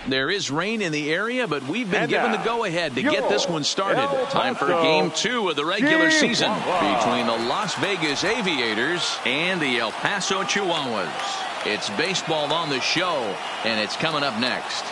There is rain in the area, but we've been given the go-ahead to get this one started. Time for Game 2 of the regular season between the Las Vegas Aviators and the El Paso Chihuahuas. It's baseball on the show, and it's coming up next.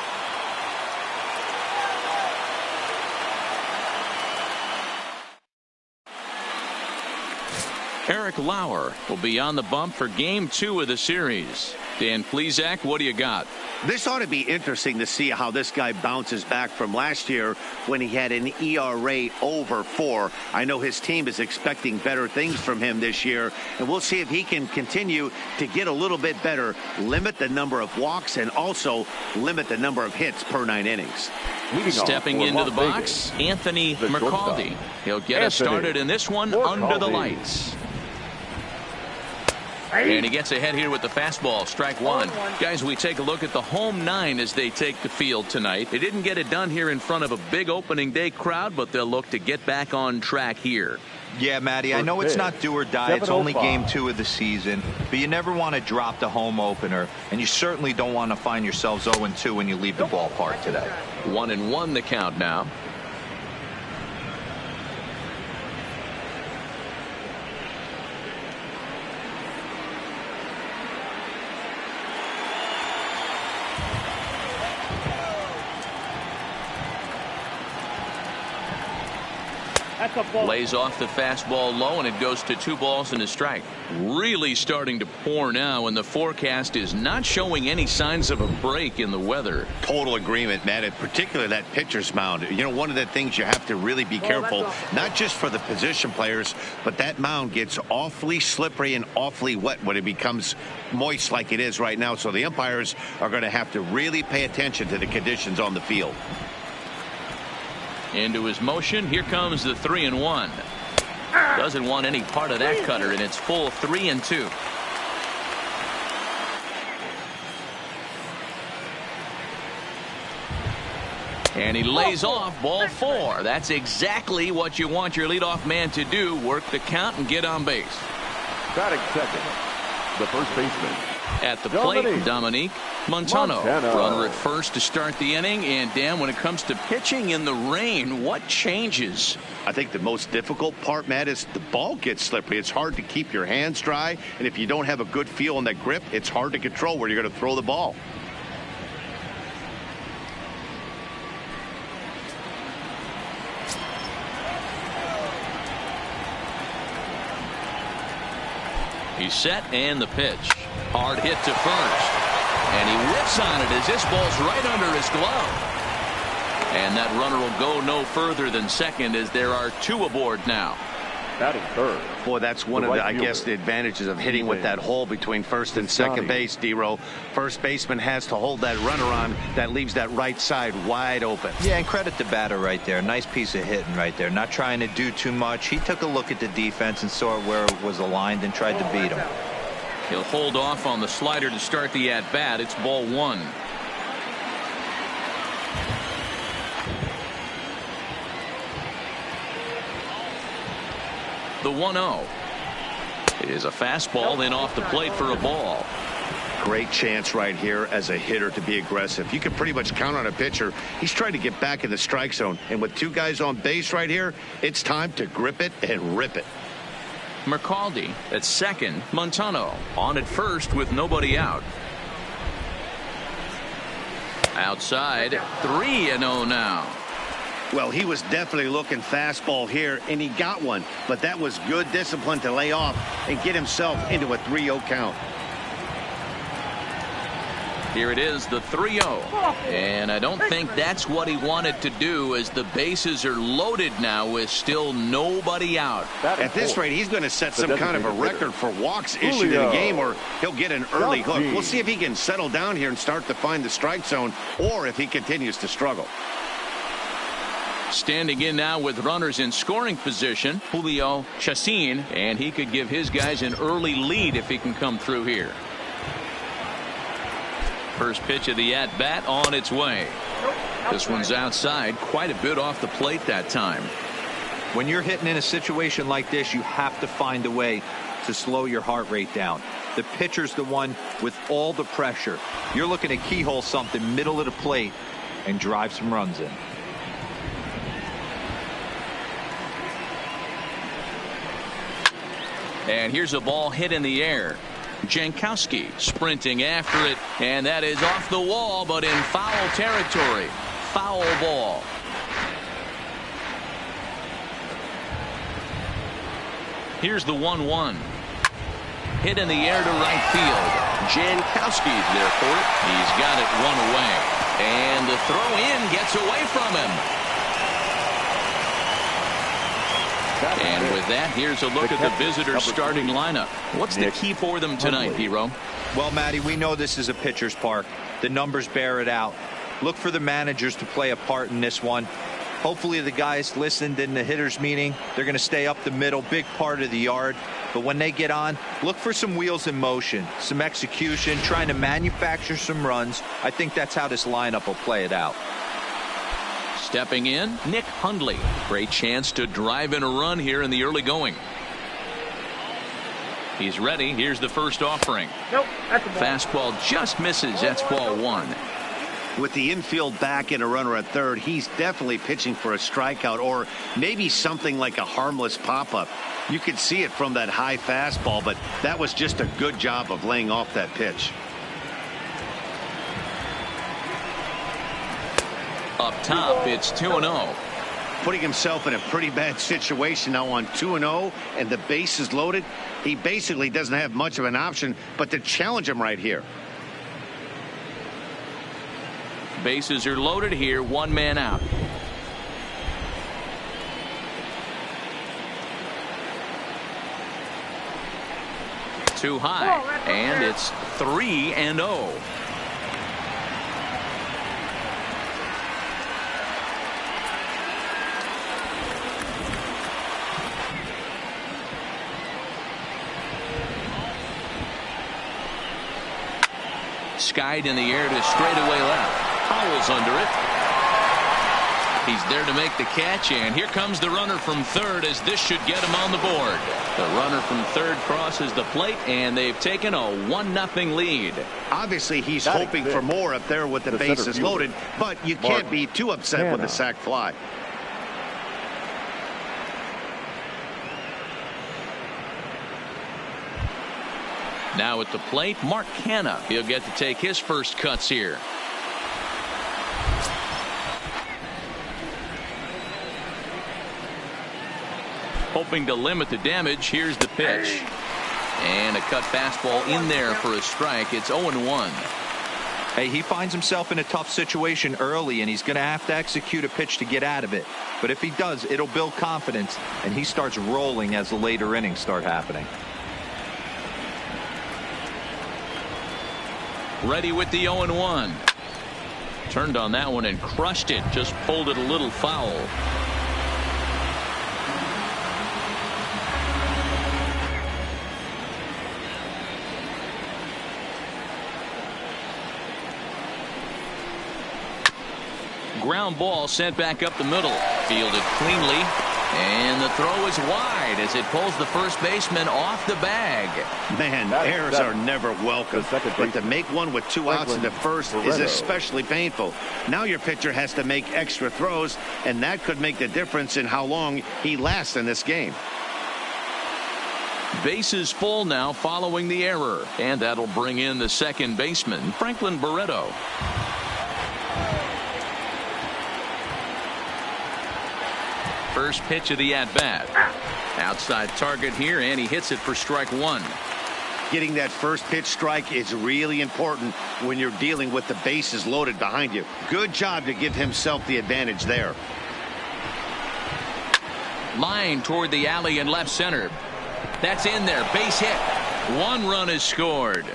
Eric Lauer will be on the bump for Game 2 of the series. Dan Plesac, what do you got? This ought to be interesting to see how this guy bounces back from last year when he had an ERA over 4. I know his team is expecting better things from him this year, and we'll see if he can continue to get a little bit better, limit the number of walks, and also limit the number of hits per 9 innings. Stepping into the box, Anthony McCaldy. He'll get us started in this one under the lights. And he gets ahead here with the fastball, strike one. Guys, we take a look at the home 9 as they take the field tonight. They didn't get it done here in front of a big opening day crowd, but they'll look to get back on track here. Yeah, Matty, I know it's not do or die. It's only Game 2 of the season, but you never want to drop the home opener, and you certainly don't want to find yourselves 0-2 when you leave the ballpark today. 1-1 the count now. Lays off the fastball low, and it goes to 2 balls and a strike. Really starting to pour now, and the forecast is not showing any signs of a break in the weather. Total agreement, Matt, and particularly that pitcher's mound. You know, one of the things you have to really be careful, not just for the position players, but that mound gets awfully slippery and awfully wet when it becomes moist like it is right now. So the umpires are going to have to really pay attention to the conditions on the field. Into his motion. Here comes the 3-1. Doesn't want any part of that cutter, and it's full 3-2. And he lays off ball 4. That's exactly what you want your leadoff man to do. Work the count and get on base. Batting second, the first baseman. At the plate, Dominique Montano. Runner at first to start the inning. And Dan, when it comes to pitching in the rain, what changes? I think the most difficult part, Matt, is the ball gets slippery. It's hard to keep your hands dry, and if you don't have a good feel on that grip, it's hard to control where you're going to throw the ball. He's set, and the pitch. Hard hit to first. And he whips on it as this ball's right under his glove. And that runner will go no further than second as there are 2 aboard now. Batting third. Boy, that's one of the, I guess, the advantages of hitting with that hole between first and second base, D-Row. First baseman has to hold that runner on. That leaves that right side wide open. Yeah, and credit the batter right there. Nice piece of hitting right there. Not trying to do too much. He took a look at the defense and saw where it was aligned and tried to beat him. He'll hold off on the slider to start the at-bat. It's ball 1. The 1-0 is a fastball in off the plate for a ball. Great chance right here as a hitter to be aggressive. You can pretty much count on a pitcher. He's trying to get back in the strike zone. And with 2 guys on base right here, it's time to grip it and rip it. McCaldy at second. Montano on at first with nobody out. Outside, 3-0 now. Well, he was definitely looking fastball here, and he got one. But that was good discipline to lay off and get himself into a 3-0 count. Here it is, the 3-0. And I don't think that's what he wanted to do, as the bases are loaded now with still nobody out. At this rate, he's going to set some kind of a record for walks issued in a game, or he'll get an early hook. We'll see if he can settle down here and start to find the strike zone, or if he continues to struggle. Standing in now with runners in scoring position, Julio Chacin, and he could give his guys an early lead if he can come through here. First pitch of the at-bat on its way. This one's outside, quite a bit off the plate that time. When you're hitting in a situation like this, you have to find a way to slow your heart rate down. The pitcher's the one with all the pressure. You're looking to keyhole something middle of the plate and drive some runs in. And here's a ball hit in the air. Jankowski sprinting after it, and that is off the wall, but in foul territory. Foul ball. Here's the 1-1. Hit in the air to right field. Jankowski's there for it. He's got it one away. And the throw in gets away from him. And with that, here's a look at the visitors' starting lineup. What's the key for them tonight, Hero? Well, Matty, we know this is a pitcher's park. The numbers bear it out. Look for the managers to play a part in this one. Hopefully the guys listened in the hitters meeting. They're going to stay up the middle, big part of the yard. But when they get on, look for some wheels in motion, some execution, trying to manufacture some runs. I think that's how this lineup will play it out. Stepping in, Nick Hundley. Great chance to drive in a run here in the early going. He's ready. Here's the first offering. Nope, that's a ball. Fastball just misses. That's ball one. With the infield back and a runner at third, he's definitely pitching for a strikeout or maybe something like a harmless pop-up. You could see it from that high fastball, but that was just a good job of laying off that pitch. Up top, it's 2-0. Putting himself in a pretty bad situation now on 2-0, and the base is loaded. He basically doesn't have much of an option but to challenge him right here. Bases are loaded here, one man out. Too high, and it's 3-0. Skied in the air to straightaway left. Powell's under it. He's there to make the catch, and here comes the runner from third as this should get him on the board. The runner from third crosses the plate, and they've taken a 1-0 lead. Obviously, he's hoping for more up there with the bases loaded, but you can't be too upset with the sac fly. Now at the plate, Mark Canha. He'll get to take his first cuts here. Hoping to limit the damage. Here's the pitch. And a cut fastball in there for a strike. It's 0-1. Hey, he finds himself in a tough situation early, and he's going to have to execute a pitch to get out of it. But if he does, it'll build confidence, and he starts rolling as the later innings start happening. Ready with the 0-1. Turned on that one and crushed it. Just pulled it a little foul. Ground ball sent back up the middle. Fielded cleanly. And the throw is wide as it pulls the first baseman off the bag. Man, errors are never welcome. But to make one with two outs into first is especially painful. Now your pitcher has to make extra throws, and that could make the difference in how long he lasts in this game. Bases full now following the error. And that'll bring in the second baseman, Franklin Barreto. First pitch of the at-bat. Outside target here, and he hits it for strike one. Getting that first pitch strike is really important when you're dealing with the bases loaded behind you. Good job to give himself the advantage there. Line toward the alley in left center. That's in there. Base hit. One run is scored.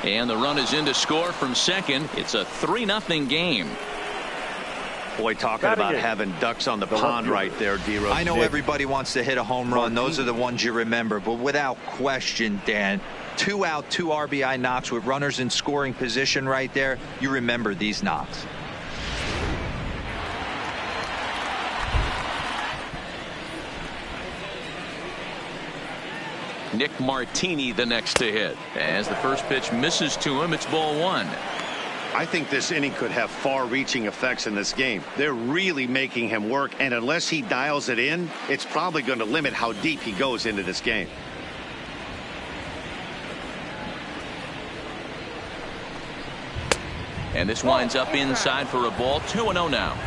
And the run is in to score from second. It's a 3-0 game. Boy, talking about having ducks on the pond right there, D-Rose. I know everybody wants to hit a home run. Those are the ones you remember. But without question, Dan, 2 out, 2 RBI knocks with runners in scoring position right there. You remember these knocks. Nick Martini the next to hit. As the first pitch misses to him, it's ball one. I think this inning could have far-reaching effects in this game. They're really making him work, and unless he dials it in, it's probably going to limit how deep he goes into this game. And this winds up inside for a ball. 2-0 now.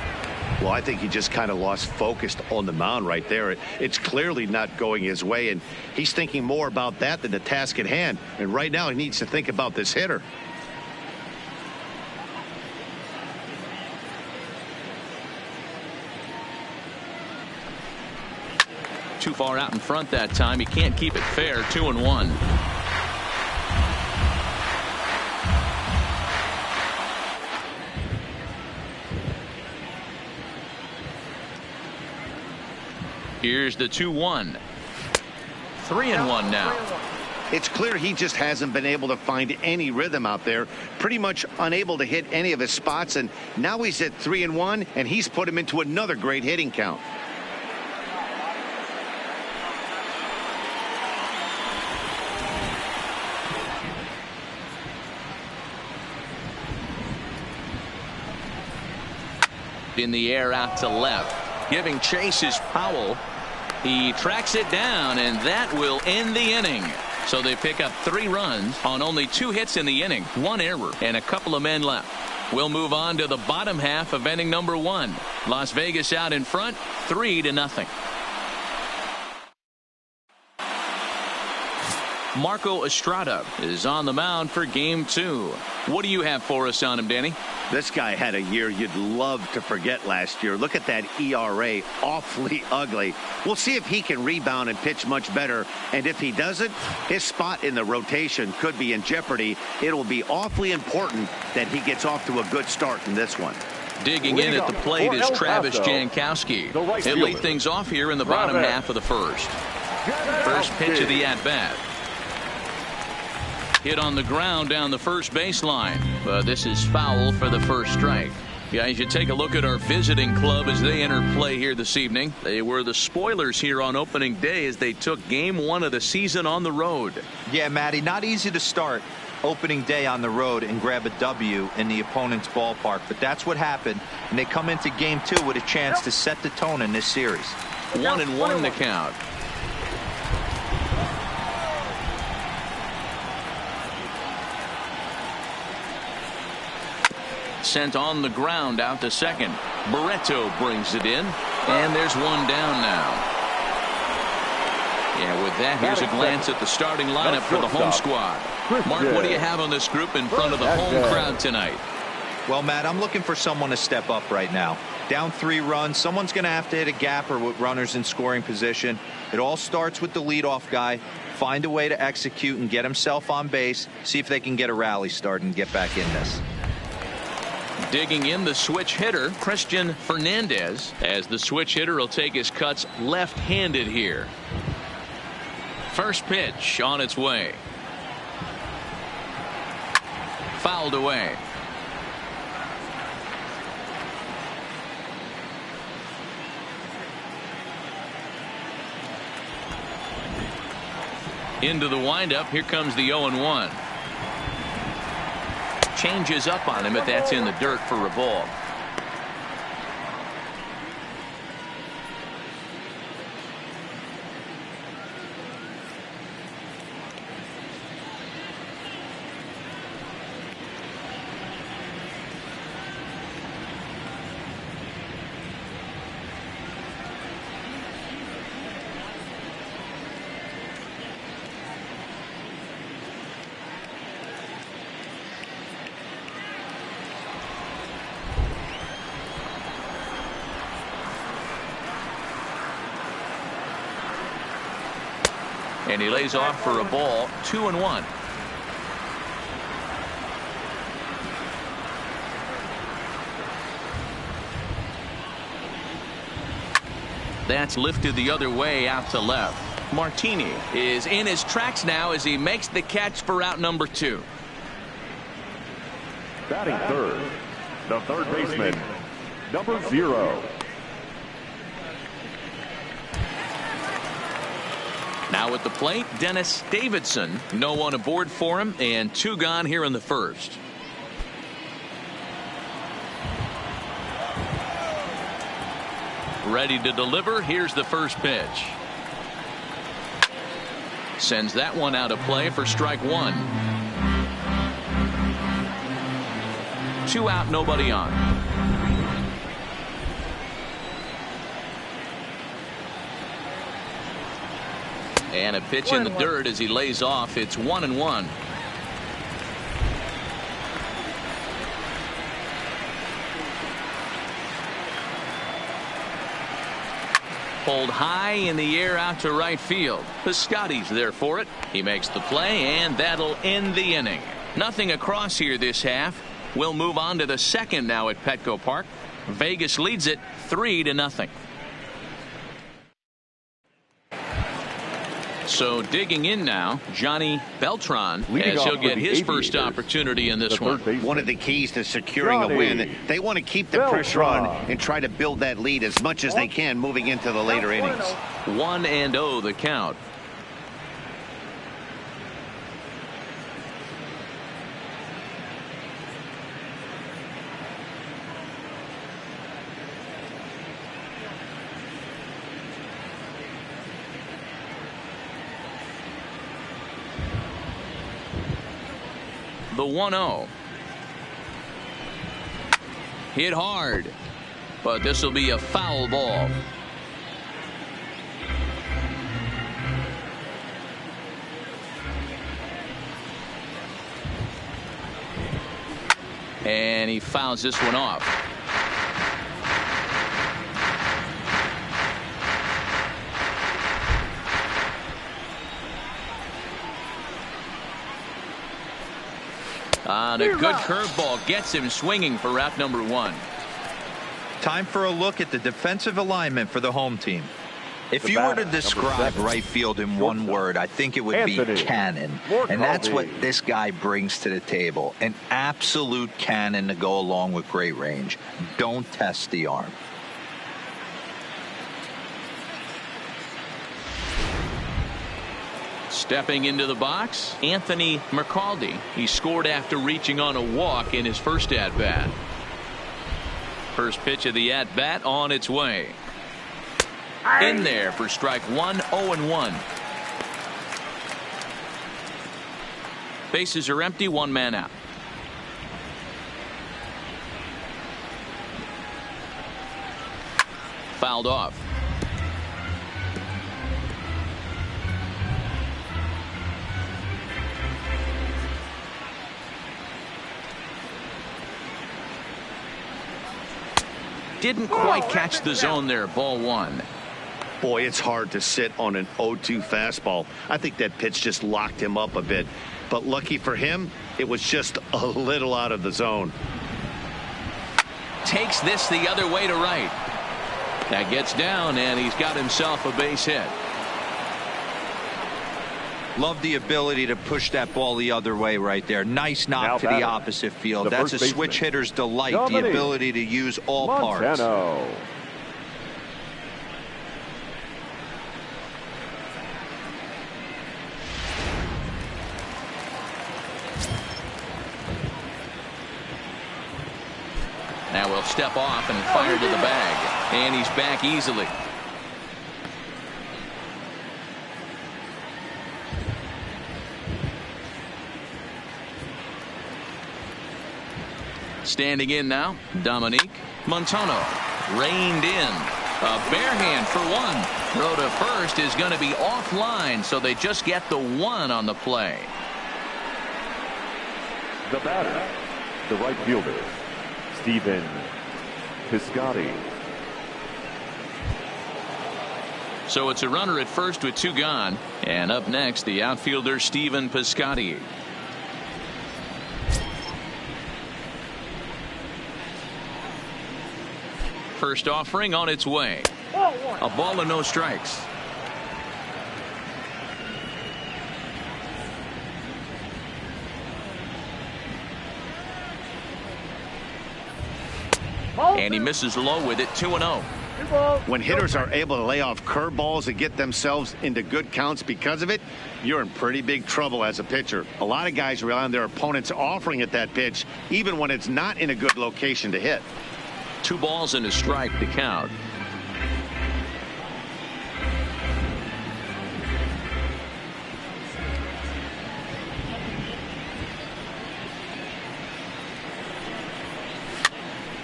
Well, I think he just kind of lost focus on the mound right there. It's clearly not going his way, and he's thinking more about that than the task at hand. And right now he needs to think about this hitter. Too far out in front that time. He can't keep it fair. 2-1. Here's the 2-1. 3-1 now. It's clear he just hasn't been able to find any rhythm out there. Pretty much unable to hit any of his spots, and now he's at 3-1, and he's put him into another great hitting count. In the air out to left. Giving chase is Powell. He tracks it down, and that will end the inning. So they pick up 3 runs on only 2 hits in the inning, 1 error, and a couple of men left. We'll move on to the bottom half of inning number 1. Las Vegas out in front, 3-0. Marco Estrada is on the mound for game 2. What do you have for us on him, Danny? This guy had a year you'd love to forget last year. Look at that ERA, awfully ugly. We'll see if he can rebound and pitch much better. And if he doesn't, his spot in the rotation could be in jeopardy. It will be awfully important that he gets off to a good start in this one. Digging in at the plate is Travis Jankowski. He'll lead things off here in the bottom half of the first. First pitch of the at-bat. Hit on the ground down the first baseline, but this is foul for the first strike. Guys, you take a look at our visiting club as they enter play here this evening. They were the spoilers here on opening day as they took game 1 of the season on the road. Yeah, Matty, not easy to start opening day on the road and grab a W in the opponent's ballpark, but that's what happened, and they come into game 2 with a chance to set the tone in this series. 1-1 the count. Sent on the ground out to second. Barreto brings it in, and there's one down now. Yeah, with that, here's a glance at the starting lineup for the home squad. Mark, what do you have on this group in front of the home crowd tonight? Well, Matt, I'm looking for someone to step up right now. Down 3 runs, someone's going to have to hit a gap or with runners in scoring position. It all starts with the leadoff guy. Find a way to execute and get himself on base. See if they can get a rally started and get back in this. Digging in the switch hitter, Christian Fernandez, as the switch hitter will take his cuts left-handed here. First pitch on its way. Fouled away. Into the windup. Here comes the 0-1. Changes up on him, but that's in the dirt for a ball. And he lays off for a ball. 2-1. That's lifted the other way out to left. Martini is in his tracks now as he makes the catch for out number 2. Batting third, the third baseman, number 0. Now at the plate, Dennis Davidson. No one aboard for him, and 2 gone here in the first. Ready to deliver. Here's the first pitch. Sends that one out of play for strike 1. 2 out, nobody on. And a pitch in the dirt as he lays off. It's 1-1. Pulled high in the air out to right field. Piscotty's there for it. He makes the play, and that'll end the inning. Nothing across here this half. We'll move on to the second now at Petco Park. Vegas leads it 3-0. So digging in now, Johnny Beltran, as he'll get his first opportunity in this one. One of the keys to securing a win, they want to keep the pressure on and try to build that lead as much as they can moving into the later innings. 1-0 the count. The 1-0. Hit hard, but this will be a foul ball. And he fouls this one off. On a good curveball gets him swinging for out number 1. Time for a look at the defensive alignment for the home team. If you were to describe right field in one word, I think it would be cannon. And that's what this guy brings to the table. An absolute cannon to go along with great range. Don't test the arm. Stepping into the box, Anthony McCaldy. He scored after reaching on a walk in his first at-bat. First pitch of the at-bat on its way. In there for strike 1, 0-1. Bases are empty, 1 man out. Fouled off. Didn't quite catch the zone there. Ball 1. Boy, it's hard to sit on an 0-2 fastball. I think that pitch just locked him up a bit. But lucky for him, it was just a little out of the zone. Takes this the other way to right. That gets down, and he's got himself a base hit. Love the ability to push that ball the other way right there. Nice knock to the opposite field. That's a switch hitter's delight, the ability to use all parts. Now we'll step off and fire to the bag. And he's back easily. Standing in now, Dominique Montano. Reined in. A bare hand for 1. Throw to first is going to be offline, so they just get the 1 on the play. The batter, the right fielder, Stephen Piscotty. So it's a runner at first with 2 gone. And up next, the outfielder Stephen Piscotty. First offering on its way. A ball and no strikes. And he misses low with it. 2-0. When hitters are able to lay off curveballs and get themselves into good counts because of it, you're in pretty big trouble as a pitcher. A lot of guys rely on their opponents offering at that pitch, even when it's not in a good location to hit. 2 balls and a strike to count.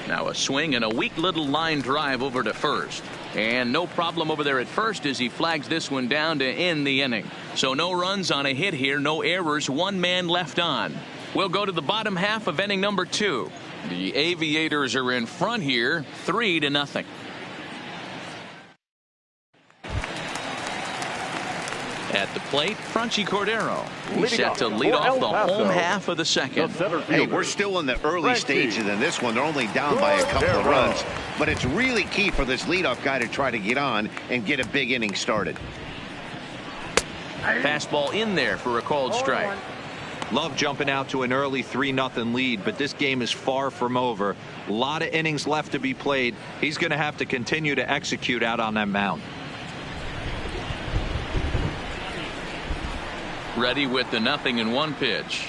Now a swing and a weak little line drive over to first. And no problem over there at first as he flags this one down to end the inning. So no runs on a hit here, no errors, 1 man left on. We'll go to the bottom half of inning number 2. The Aviators are in front here, 3-0. At the plate, Franchy Cordero. He's set to lead off the home half of the second. Hey, we're still in the early stages in this one. They're only down by a couple of runs. But it's really key for this leadoff guy to try to get on and get a big inning started. Fastball in there for a called strike. Love jumping out to an early 3-0 lead, but this game is far from over. A lot of innings left to be played. He's going to have to continue to execute out on that mound. Ready with the 0-1 pitch.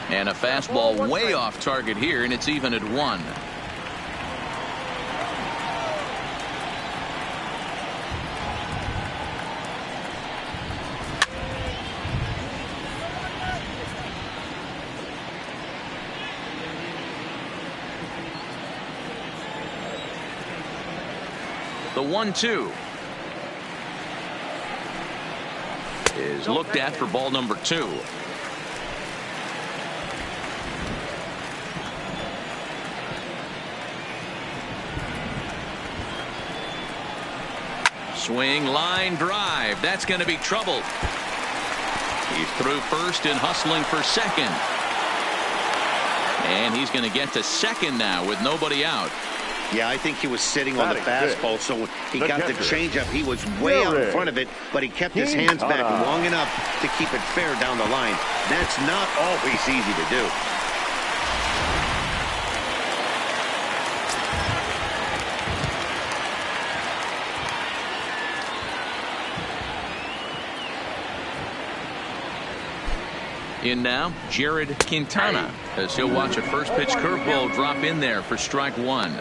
And a fastball way off target here, and it's even at 1. The 1-2 is looked at for ball number 2. Swing, line drive. That's going to be trouble. He's through first and hustling for second. And he's going to get to second now with nobody out. Yeah, I think he was sitting on the fastball, so when he got the changeup, he was way out in front of it, but he kept his hands back long enough to keep it fair down the line. That's not always easy to do. In now, Jared Quintana, as he'll watch a first pitch curveball drop in there for strike 1.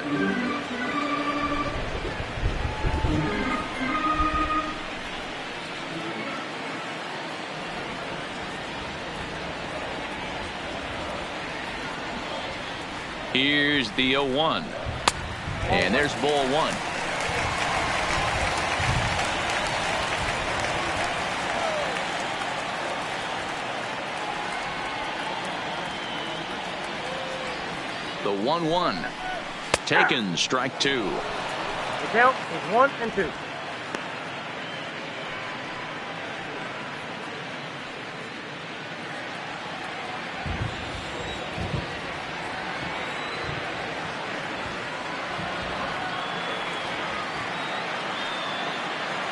Here's the 0-1. And there's ball 1. The 1-1 taken, strike 2. The count is 1-2.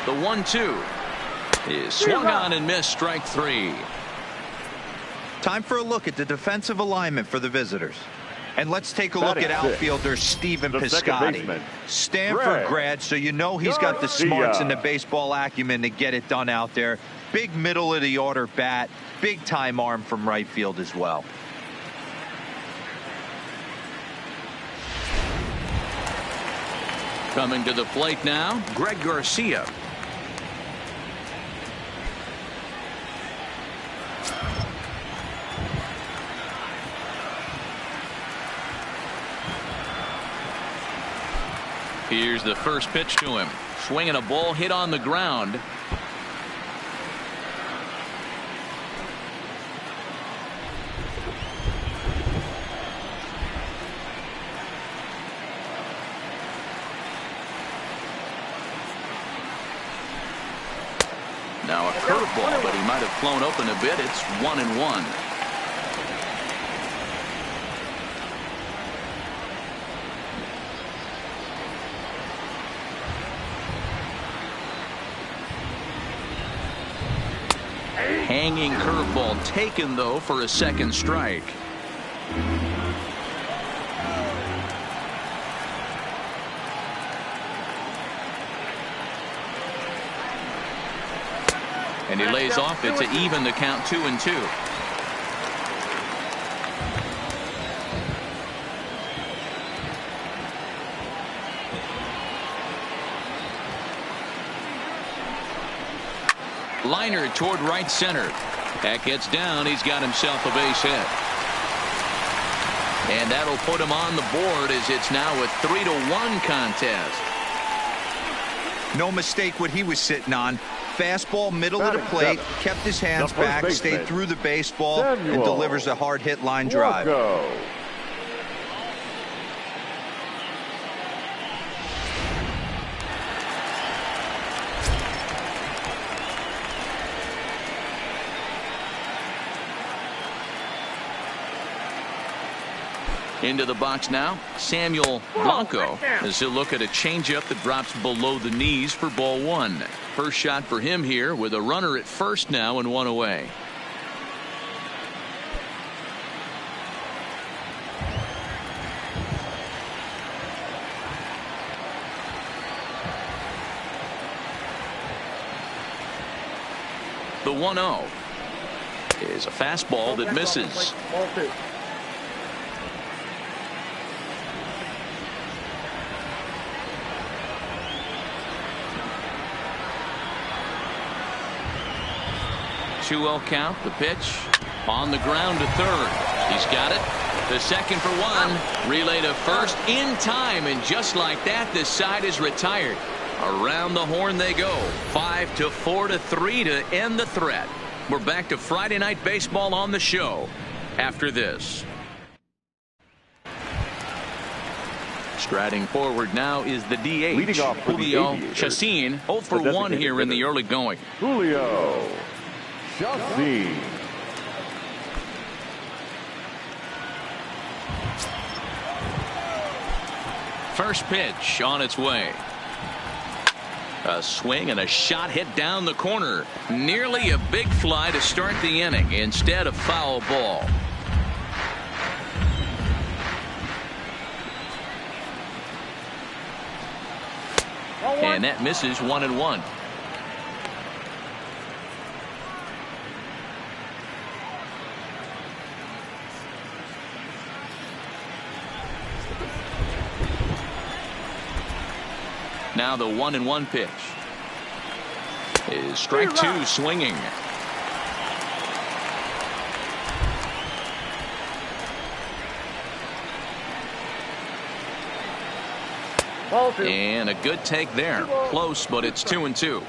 The 1-2 is swung on and missed, strike 3. Time for a look at the defensive alignment for the visitors. And let's take a look at outfielder Stephen Piscotty. Stanford grad, so you know he's got the smarts and the baseball acumen to get it done out there. Big middle of the order bat, big time arm from right field as well. Coming to the plate now, Greg Garcia. Here's the first pitch to him. Swinging a ball hit on the ground. Now a curveball, but he might have flown open a bit. It's 1-1. Hanging curveball taken, though, for a second strike. And he lays off it to even the count 2-2. Liner toward right center. That gets down. He's got himself a base hit. And that'll put him on the board as it's now a 3-1 contest. No mistake what he was sitting on. Fastball, middle of the plate, kept his hands back, stayed through the baseball, and delivers a hard hit line drive. Into the box now, Samuel Blanco, as he'll look at a changeup that drops below the knees for ball one. First shot for him here with a runner at first now and one away. The 1-0 is a fastball that misses. Ball two. Two-0 count. The pitch on the ground to third. He's got it. The second for one. Relay to first in time, and just like that, this side is retired. Around the horn they go. 5-4-3 to end the threat. We're back to Friday Night Baseball on the show after this. Striding forward now is the DH. Leading off for Julio the Aviators, Chacin. 0 for 1 here in the early going. Julio Chacin. First pitch on its way. A swing and a shot hit down the corner. Nearly a big fly to start the inning instead of foul ball. And that misses 1-1. Now the 1-1 pitch is strike two, swinging. Ball two. And a good take there. Close, but it's 2-2.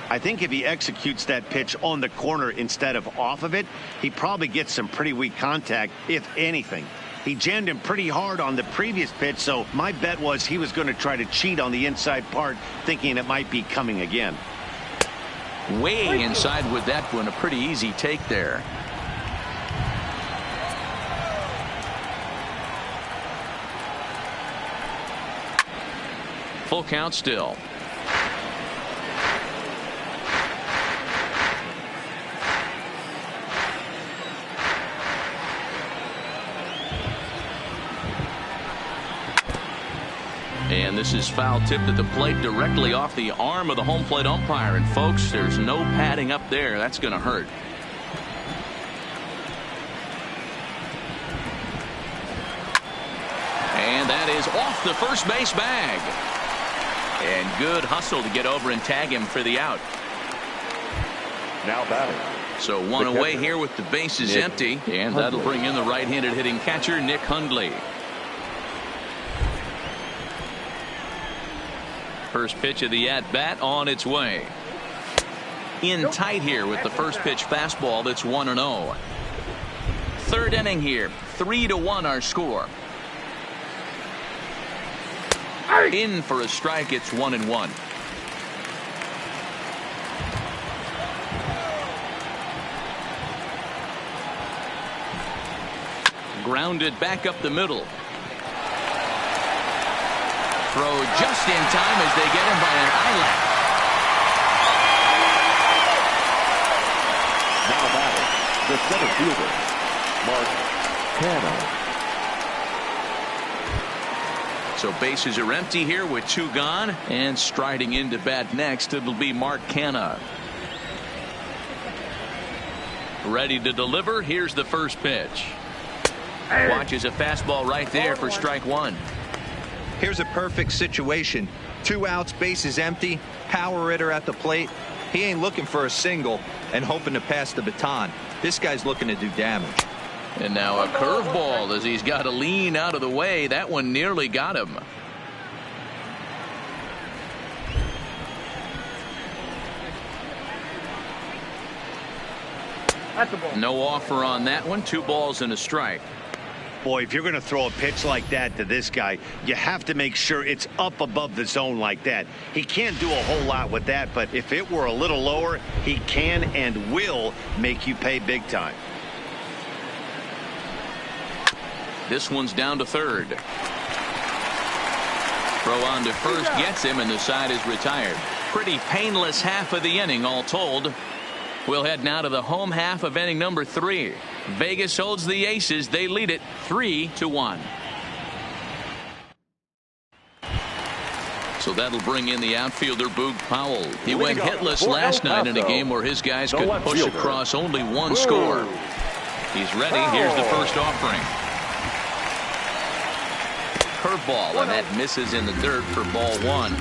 I think if he executes that pitch on the corner instead of off of it, he probably gets some pretty weak contact, if anything. He jammed him pretty hard on the previous pitch, so my bet was he was going to try to cheat on the inside part, thinking it might be coming again. Way inside with that one. A pretty easy take there. Full count still. And this is foul tipped at the plate directly off the arm of the home plate umpire. And folks, there's no padding up there. That's going to hurt. And that is off the first base bag. And good hustle to get over and tag him for the out. Now batting. So one away here with the bases empty. And that'll bring in the right-handed hitting catcher, Nick Hundley. First pitch of the at-bat on its way. In tight here with the first pitch fastball. That's 1-0. Third inning here. 3-1 our score. In for a strike. It's 1-1. Grounded back up the middle. Throw just in time as they get him by an eyelash. Now batting, the center fielder, Mark Canha. So bases are empty here with two gone, and striding into bat next, it'll be Mark Canha. Ready to deliver. Here's the first pitch. Watches a fastball right there for strike one. Here's a perfect situation. 2 outs, bases empty, power hitter at the plate. He ain't looking for a single and hoping to pass the baton. This guy's looking to do damage. And now a curveball as he's got to lean out of the way. That one nearly got him. No offer on that one. 2 balls and a strike. Boy, if you're going to throw a pitch like that to this guy, you have to make sure it's up above the zone like that. He can't do a whole lot with that, but if it were a little lower, he can and will make you pay big time. This one's down to third. Throw on to first gets him, and the side is retired. Pretty painless half of the inning all told. We'll head now to the home half of inning number 3. Vegas holds the Aces. They lead it 3-1. So that'll bring in the outfielder Boog Powell. He went hitless last night in a game where his guys could push across only 1 score. He's ready. Here's the first offering. Curveball, and that misses in the dirt for ball 1.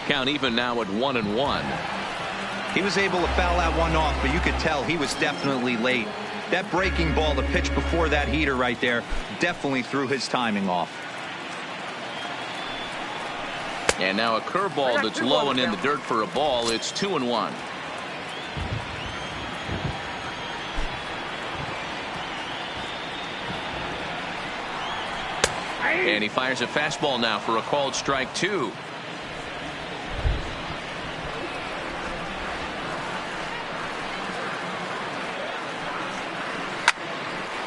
Count even now at 1-1. He was able to foul that one off, but you could tell he was definitely late. That breaking ball, the pitch before that heater right there, definitely threw his timing off. And now a curveball that's low and in the dirt for a ball. It's 2-1. And he fires a fastball now for a called strike 2.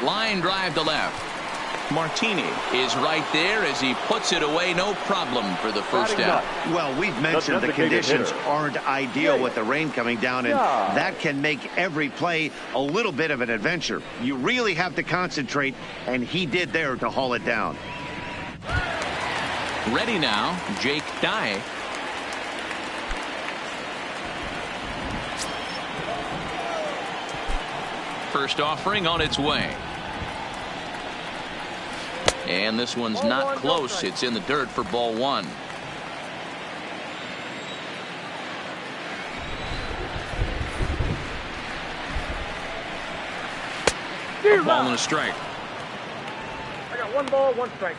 Line drive to left. Martini is right there as he puts it away. No problem for the first out. Well, we've mentioned the conditions aren't ideal with the rain coming down, and that can make every play a little bit of an adventure. You really have to concentrate, and he did there to haul it down. Ready now, Jake Dye. First offering on its way. And this one's not close. It's in the dirt for ball 1. A ball and a strike. I got 1 ball, 1 strike.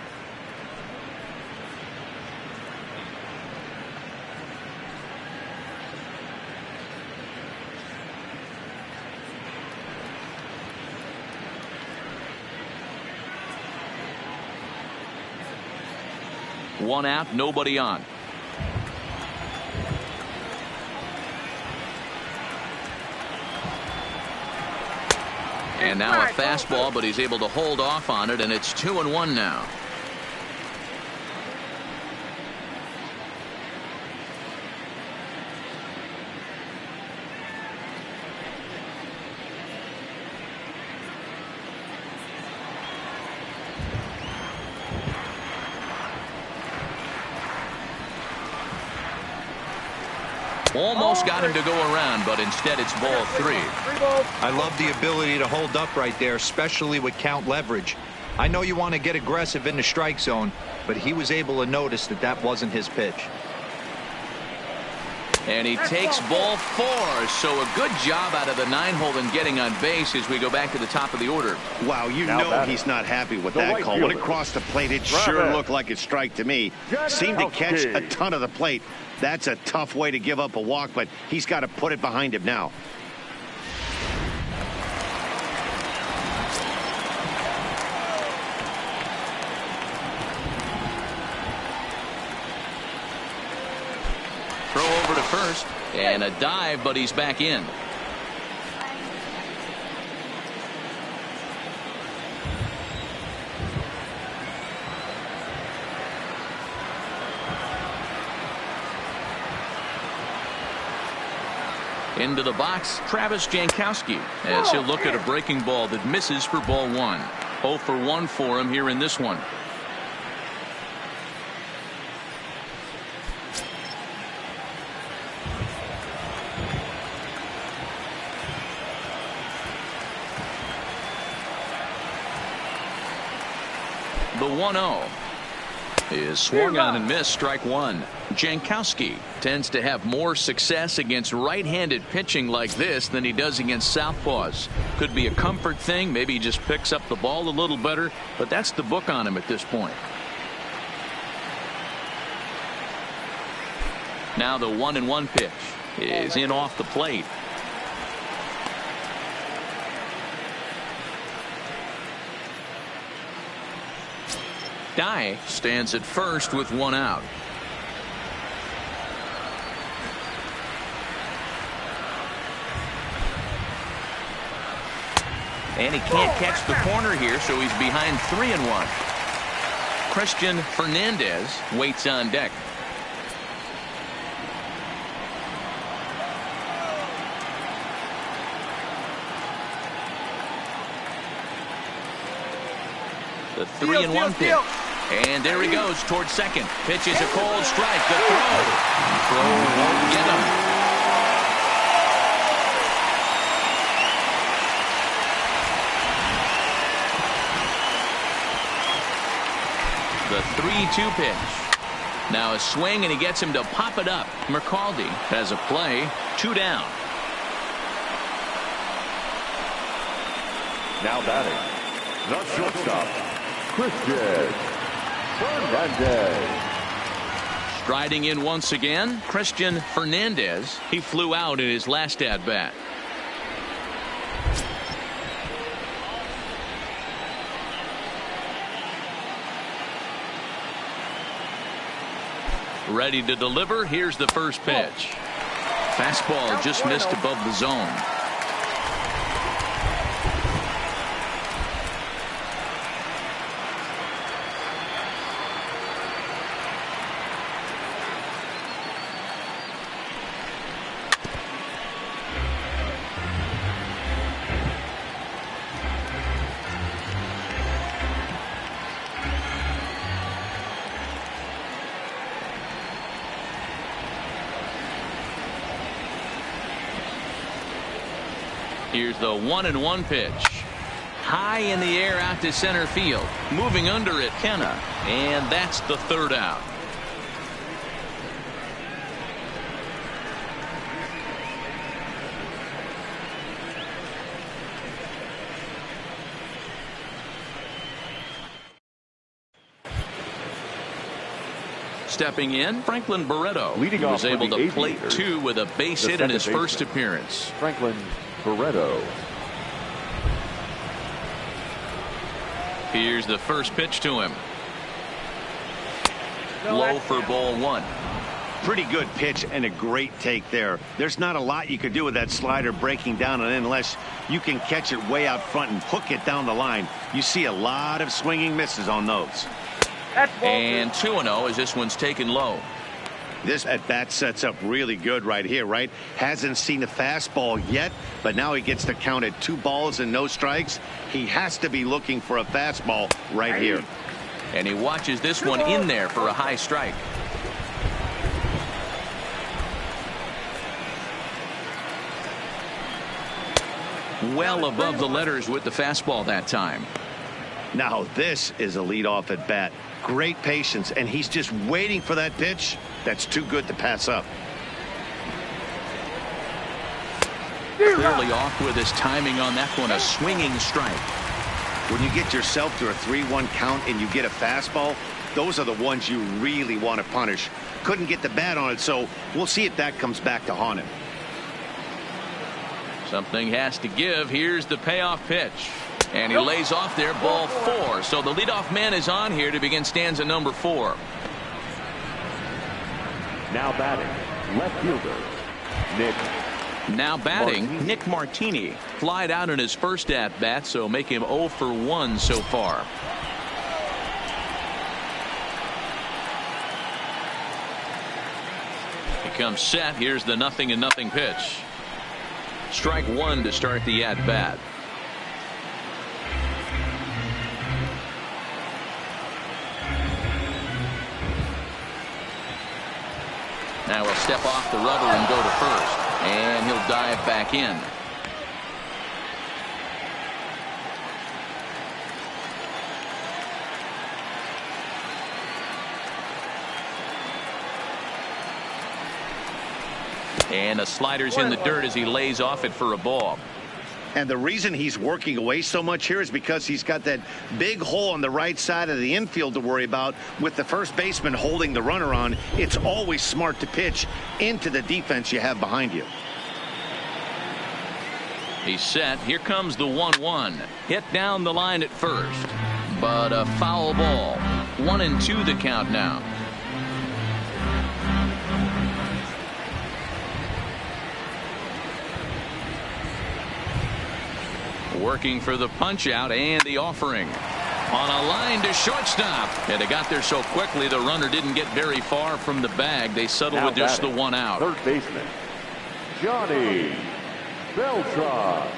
One out, nobody on. And now a fastball, but he's able to hold off on it, and it's 2-1 now. Almost got him to go around, but instead it's ball 3. I love the ability to hold up right there, especially with count leverage. I know you want to get aggressive in the strike zone, but he was able to notice that that wasn't his pitch. And he takes ball 4. So a good job out of the 9-hole in getting on base as we go back to the top of the order. Wow, you know he's not happy with that call. When it crossed the plate, it sure looked like a strike to me. Seemed to catch a ton of the plate. That's a tough way to give up a walk, but he's got to put it behind him now. Throw over to first, and a dive, but he's back in. Into the box, Travis Jankowski, as he'll look at a breaking ball that misses for ball 1. 0 for 1 for him here in this one. 1-0. Is swung on and missed, strike one. Jankowski tends to have more success against right-handed pitching like this than he does against southpaws. Could be a comfort thing. Maybe he just picks up the ball a little better, but that's the book on him at this point. Now the 1-1 pitch is in off the plate. Dye stands at first with one out. And he can't catch the corner here, so he's behind 3-1. Christian Fernandez waits on deck. The 3-1 pitch. And there he goes towards second. Pitches a cold strike. The throw. Throw won't get him. The 3-2 pitch. Now a swing, and he gets him to pop it up. McCaldy has a play. 2 down. Now batting, the shortstop, Christian Fernandez. Striding in once again, Christian Fernandez. He flew out in his last at bat. Ready to deliver. Here's the first pitch. Fastball just missed above the zone. Here's the 1-1 pitch. High in the air out to center field. Moving under it, Kenna. And that's the third out. Stepping in, Franklin Barreto. Leading He was off for able the to plate Aviators, 2 with a base hit in his first appearance. Franklin Barreto. Here's the first pitch to him. Low for ball 1. Pretty good pitch and a great take there. There's not a lot you could do with that slider breaking down, and unless you can catch it way out front and hook it down the line, you see a lot of swinging misses on those. And 2-0 as this one's taken low. This at bat sets up really good right here, right? Hasn't seen a fastball yet, but now he gets to count at 2 balls and no strikes. He has to be looking for a fastball right here. And he watches this one in there for a high strike. Well above the letters with the fastball that time. Now this is a leadoff at bat. Great patience, and he's just waiting for that pitch. That's too good to pass up. Clearly off with his timing on that one. A swinging strike. When you get yourself to a 3-1 count and you get a fastball, those are the ones you really want to punish. Couldn't get the bat on it, so we'll see if that comes back to haunt him. Something has to give. Here's the payoff pitch. And he lays off there, ball 4. So the leadoff man is on here to begin stanza number 4. Now batting, left fielder, Nick. Now batting, Martini. Nick Martini. Flied out in his first at-bat, so make him 0 for 1 so far. He comes set. Here's the 0-0 pitch. Strike 1 to start the at-bat. Now he'll step off the rubber and go to first. And he'll dive back in. And the slider's in the dirt as he lays off it for a ball. And the reason he's working away so much here is because he's got that big hole on the right side of the infield to worry about. With the first baseman holding the runner on, it's always smart to pitch into the defense you have behind you. He's set. Here comes the 1-1. Hit down the line at first, but a foul ball. 1-2 the count now. Working for the punch out and the offering. On a line to shortstop. And they got there so quickly the runner didn't get very far from the bag. They settled with just the one out. Third baseman, Johnny Beltran.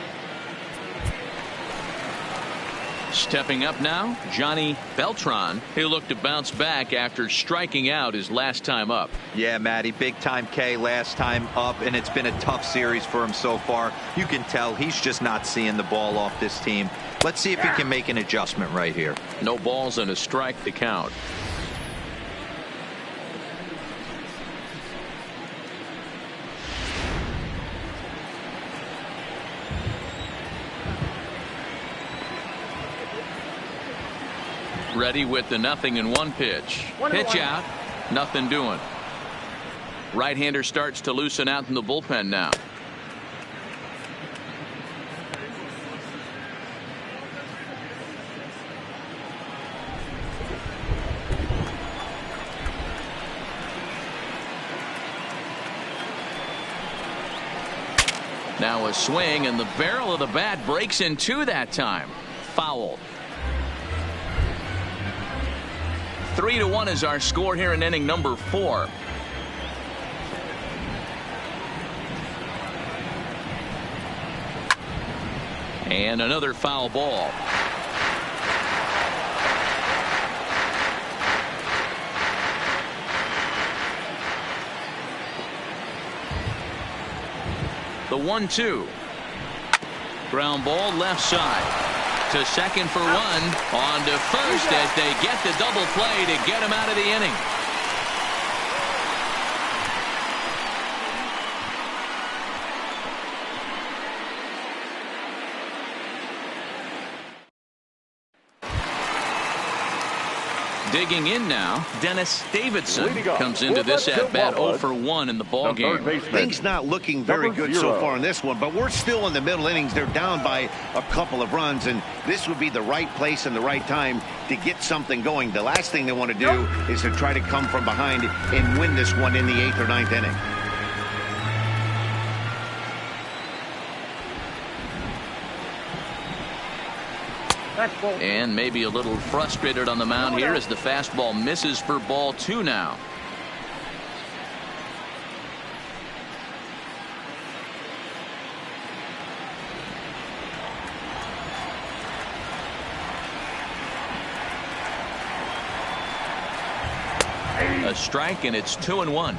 Stepping up now, Johnny Beltran. He'll look to bounce back after striking out his last time up. Yeah, Matty, big time K last time up, and it's been a tough series for him so far. You can tell he's just not seeing the ball off this team. Let's see if he can make an adjustment right here. No balls and a strike to count. Ready with the 0-1 pitch. Pitch out. Nothing doing. Right-hander starts to loosen out in the bullpen now. Now a swing, and the barrel of the bat breaks in two that time. Foul. 3-1 is our score here in inning number 4. And another foul ball. The 1-2. Ground ball left side. To second for one. On to first as they get the double play to get him out of the inning. Digging in now, Dennis Davidson comes into this at-bat 0 for 1 in the ballgame. Things not looking very good so far in this one, but we're still in the middle innings. They're down by a couple of runs, and this would be the right place and the right time to get something going. The last thing they want to do is to try to come from behind and win this one in the 8th or 9th inning. And maybe a little frustrated on the mound here as the fastball misses for ball 2 now. A strike, and it's 2-1.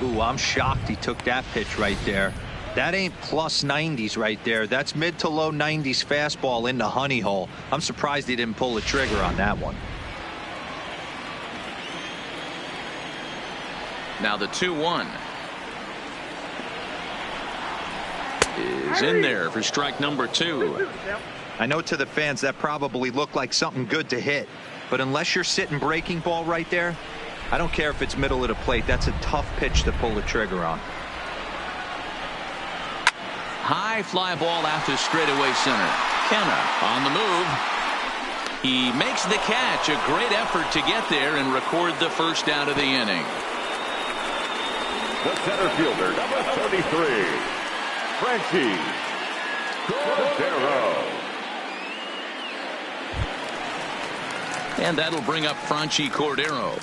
Ooh, I'm shocked he took that pitch right there. That ain't plus 90s right there. That's mid to low 90s fastball in the honey hole. I'm surprised he didn't pull the trigger on that one. Now the 2-1 is in there for strike number 2. I know to the fans that probably looked like something good to hit, but unless you're sitting breaking ball right there, I don't care if it's middle of the plate. That's a tough pitch to pull the trigger on. High fly ball out to straightaway center. Kenna on the move. He makes the catch. A great effort to get there and record the first out of the inning. The center fielder, number 33, Franchi Cordero. And that'll bring up Franchi Cordero.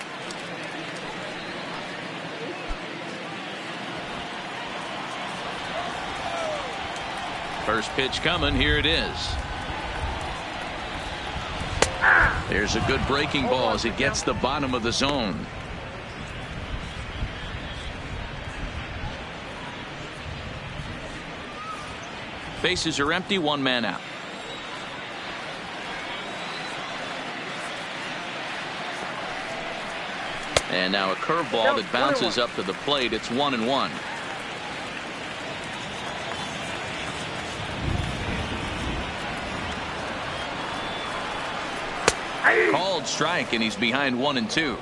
First pitch coming. Here it is. There's a good breaking ball as it gets the bottom of the zone. Bases are empty. One man out. And now a curveball that bounces up to the plate. It's 1-1. called strike, and he's behind 1-2.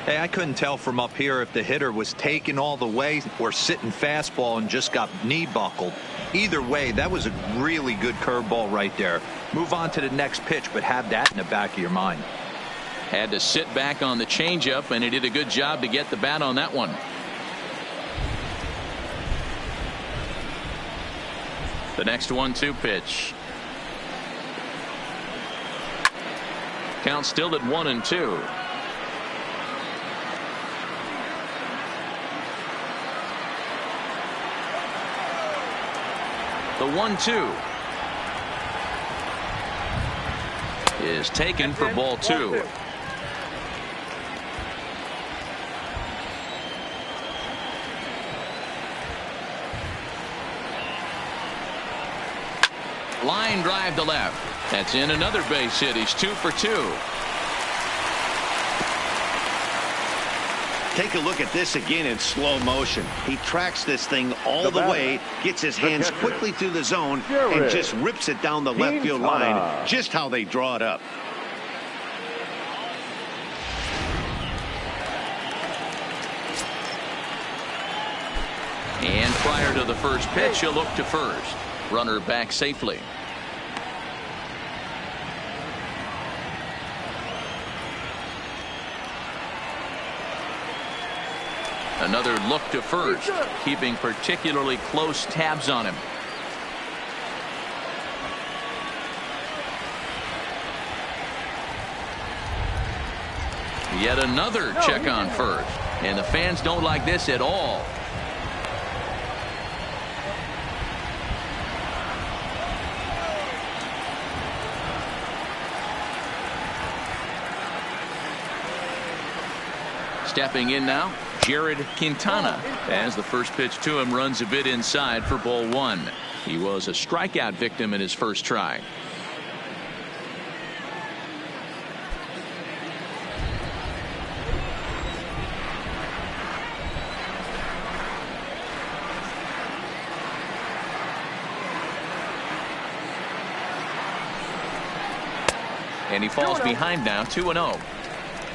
Hey, I couldn't tell from up here if the hitter was taking all the way or sitting fastball and just got knee buckled. Either way, that was a really good curveball right there. Move on to the next pitch, but have that in the back of your mind. Had to sit back on the changeup, and he did a good job to get the bat on that one. The next 1-2 pitch. Count still at 1-2. The 1-2 is taken for ball 2. Line drive to left. That's in another base hit. He's 2 for 2. Take a look at this again in slow motion. He tracks this thing all the way, gets his hands quickly through the zone, and just rips it down the left field line, just how they draw it up. And prior to the first pitch, he'll look to first. Runner back safely. Another look to first, keeping particularly close tabs on him. Yet another check on first, and the fans don't like this at all. Stepping in now, Jared Quintana, as the first pitch to him runs a bit inside for ball 1. He was a strikeout victim in his first try. And he falls behind now, 2-0.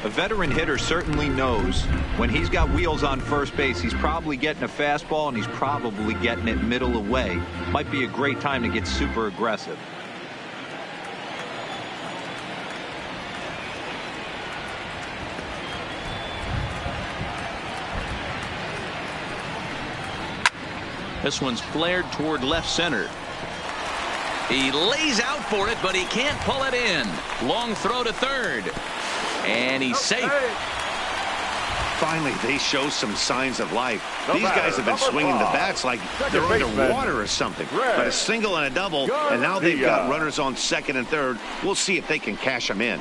A veteran hitter certainly knows when he's got wheels on first base, he's probably getting a fastball and he's probably getting it middle away. Might be a great time to get super aggressive. This one's flared toward left center. He lays out for it, but he can't pull it in. Long throw to third. And he's safe. Finally, they show some signs of life. These guys have been swinging the bats like they're underwater or something. But a single and a double, and now they've got runners on second and third. We'll see if they can cash them in.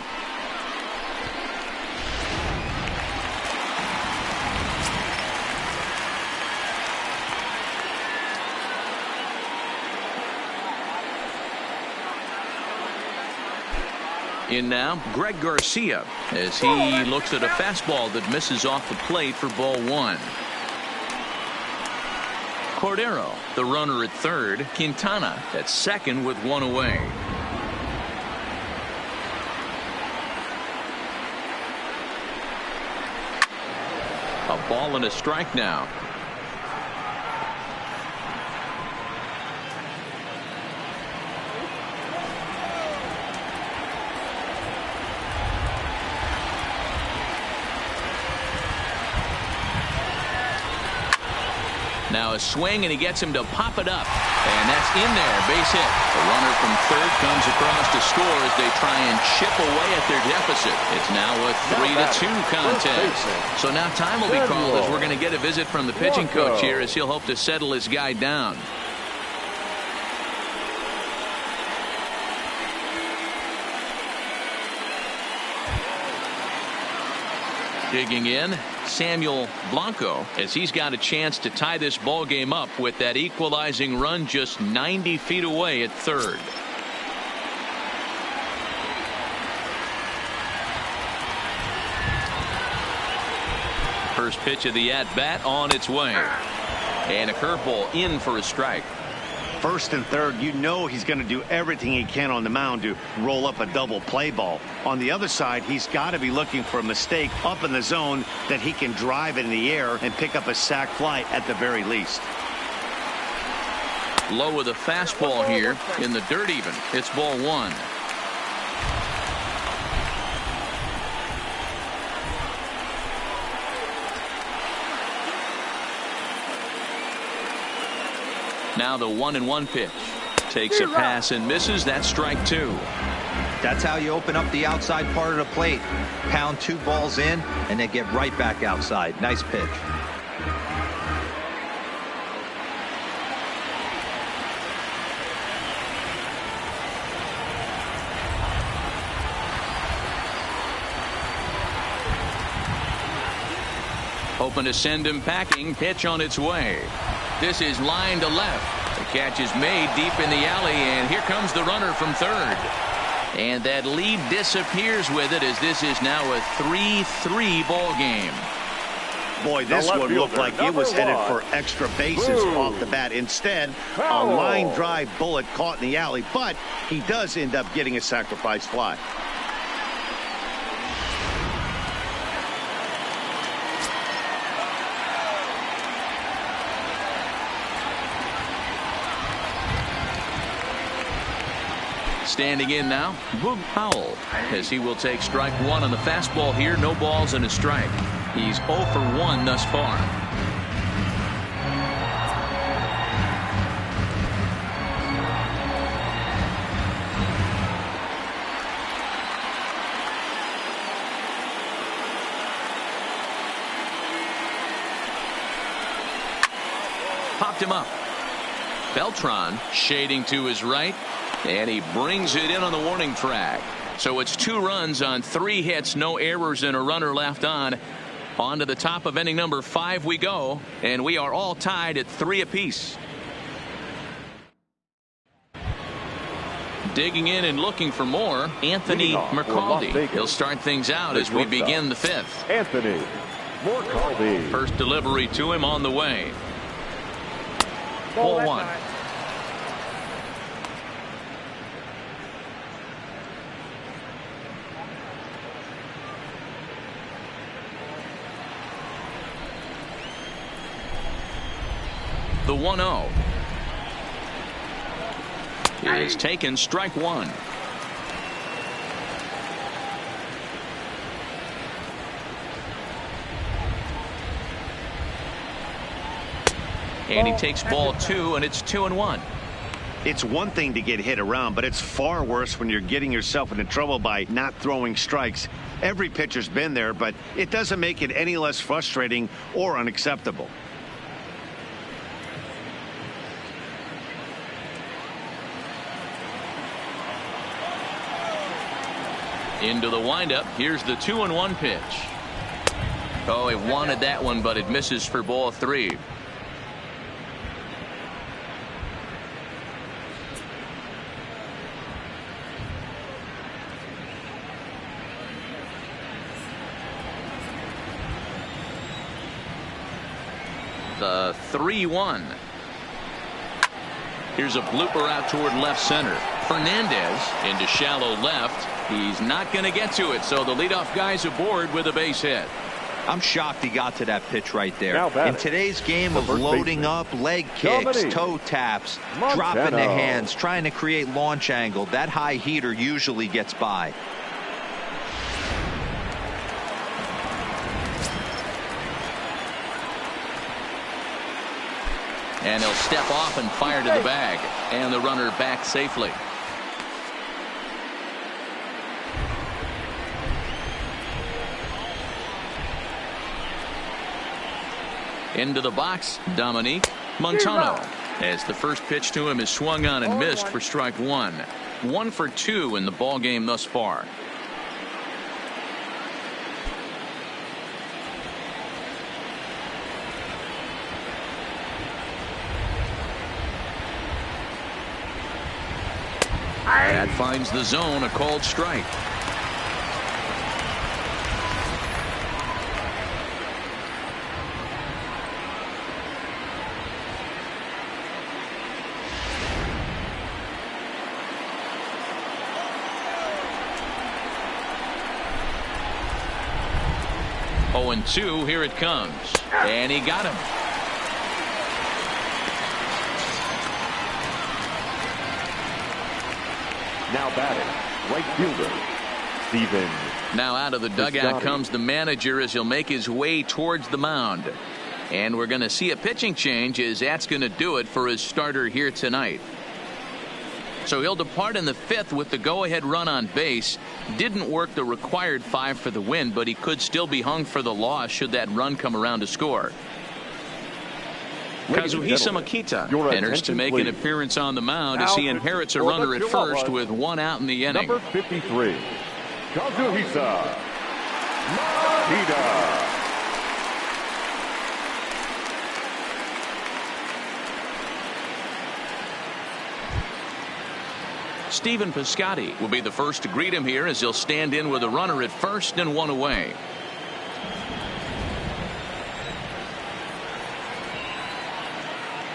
In now, Greg Garcia, as he looks at a fastball that misses off the plate for ball 1. Cordero, the runner at third. Quintana at second with 1 away. A ball and a strike now. Now a swing, and he gets him to pop it up. And that's in there. Base hit. The runner from third comes across to score as they try and chip away at their deficit. It's now a 3-2 contest. So now time will be called as we're going to get a visit from the pitching coach here as he'll hope to settle his guy down. Digging in, Samuel Blanco, as he's got a chance to tie this ball game up with that equalizing run just 90 feet away at third. First pitch of the at-bat on its way. And a curveball in for a strike. First and third, you know he's going to do everything he can on the mound to roll up a double play ball. On the other side, he's got to be looking for a mistake up in the zone that he can drive in the air and pick up a sac fly at the very least. Low with a fastball here in the dirt even. It's ball one. Now the 1-1 pitch. Takes a pass and misses. That's strike two. That's how you open up the outside part of the plate. Pound 2 balls in and then get right back outside. Nice pitch. Hoping to send him packing. Pitch on its way. This is line to left. The catch is made deep in the alley, and here comes the runner from third. And that lead disappears with it, as this is now a 3-3 ball game. Boy, this one looked like it was headed for extra bases off the bat. Instead, a line drive bullet caught in the alley, but he does end up getting a sacrifice fly. Standing in now, Boog Powell, as he will take strike one on the fastball here. No balls and a strike. He's 0 for 1 thus far. Popped him up. Beltran shading to his right. And he brings it in on the warning track. So it's 2 runs on 3 hits, no errors, and a runner left on. On to the top of inning number 5 we go, and we are all tied at 3 apiece. Digging in and looking for more, Anthony McCaldy. He'll start things out as we begin the 5th. Anthony McCaldy. First delivery to him on the way. Ball 1. The 1-0 is taken, strike one. And he takes ball 2, and it's 2-1. It's one thing to get hit around, but it's far worse when you're getting yourself into trouble by not throwing strikes. Every pitcher's been there, but it doesn't make it any less frustrating or unacceptable. Into the windup. Here's the 2-1 pitch. Oh, he wanted that one, but it misses for ball 3. The 3-1. Here's a blooper out toward left center. Fernandez into shallow left. He's not going to get to it, so the leadoff guy's aboard with a base hit. I'm shocked he got to that pitch right there. In today's game of loading up, leg kicks, toe taps, dropping the hands, trying to create launch angle, that high heater usually gets by. And he'll step off and fire to the bag. And the runner back safely. Into the box, Dominique Montano, as the first pitch to him is swung on and missed for strike one. 1 for 2 in the ball game thus far. That finds the zone, a called strike. 0-2. Here it comes. And he got him. Now batting, right fielder, Steven. Now out of the dugout comes the manager as he'll make his way towards the mound. And we're going to see a pitching change as that's going to do it for his starter here tonight. So he'll depart in the 5th with the go-ahead run on base. Didn't work the required 5 for the win, but he could still be hung for the loss should that run come around to score. Kazuhisa Makita enters to make an appearance on the mound as he inherits a runner at first with 1 out in the inning. Number 53, Kazuhisa Makita. Stephen Piscotty will be the first to greet him here as he'll stand in with a runner at first and 1 away.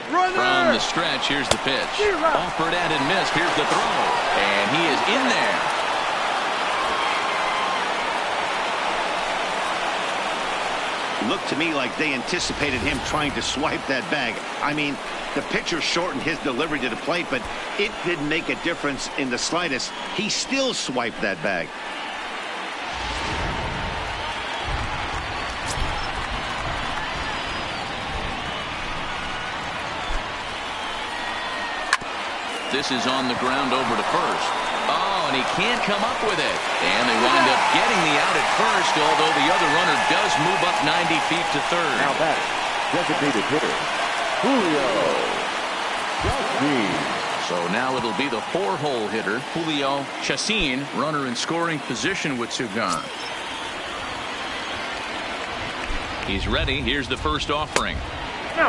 From the stretch, here's the pitch. Offered at and missed. Here's the throw. And he is in there. Looked to me like they anticipated him trying to swipe that bag. I mean, the pitcher shortened his delivery to the plate, but it didn't make a difference in the slightest. He still swiped that bag. This is on the ground over to first. Oh, and he can't come up with it. And they wind up getting the out at first, although the other runner does move up 90 feet to third. Now batting, designated hitter, Julio Chacin. So now it'll be the 4-hole hitter, Julio Chacin, runner in scoring position with 2 gone. He's ready. Here's the first offering.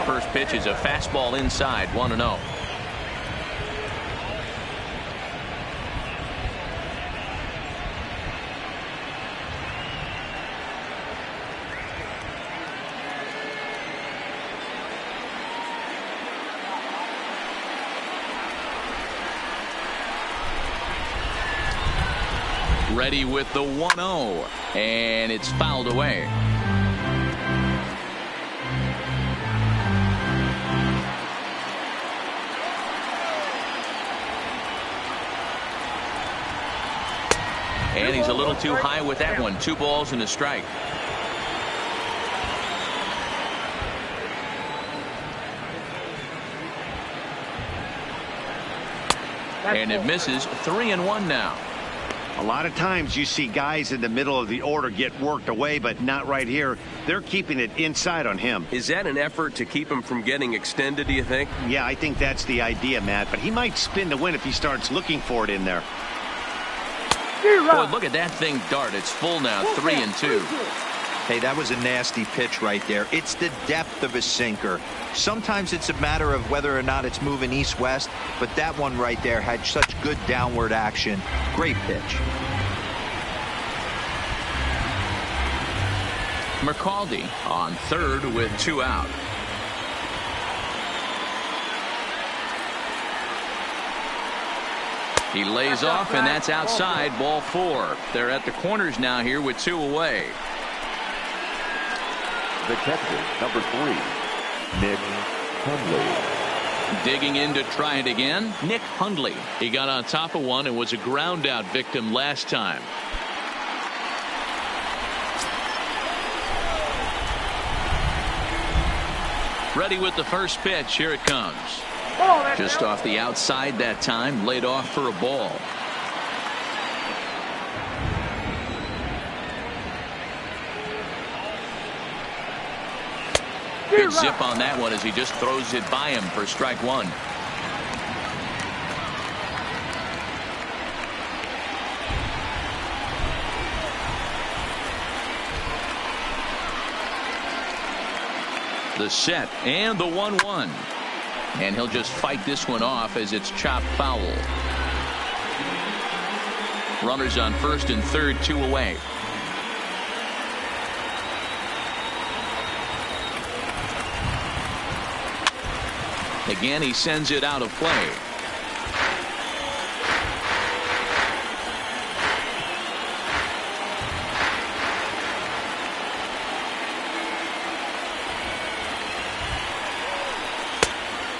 First pitch is a fastball inside, 1-0. Ready with the 1-0, and it's fouled away. And he's a little too high with that one. 2 balls and a strike. And it misses. 3-1 now. A lot of times you see guys in the middle of the order get worked away, but not right here. They're keeping it inside on him. Is that an effort to keep him from getting extended, do you think? Yeah, I think that's the idea, Matt. But he might spin to win if he starts looking for it in there. Boy, look at that thing dart. It's full now, 3-2. Hey, that was a nasty pitch right there. It's the depth of a sinker. Sometimes it's a matter of whether or not it's moving east-west, but that one right there had such good downward action. Great pitch. McCaldy on third with 2 out. He lays off, and that's outside, ball 4. They're at the corners now here with 2 away. The catcher, number 3, Nick Hundley. Digging in to try it again, Nick Hundley. He got on top of one and was a ground out victim last time. Ready with the first pitch. Here it comes. Just off the outside that time, laid off for a ball. Good zip on that one as he just throws it by him for strike 1. The set and the 1-1. And he'll just fight this one off as it's chopped foul. Runners on first and third, 2 away. Again, he sends it out of play.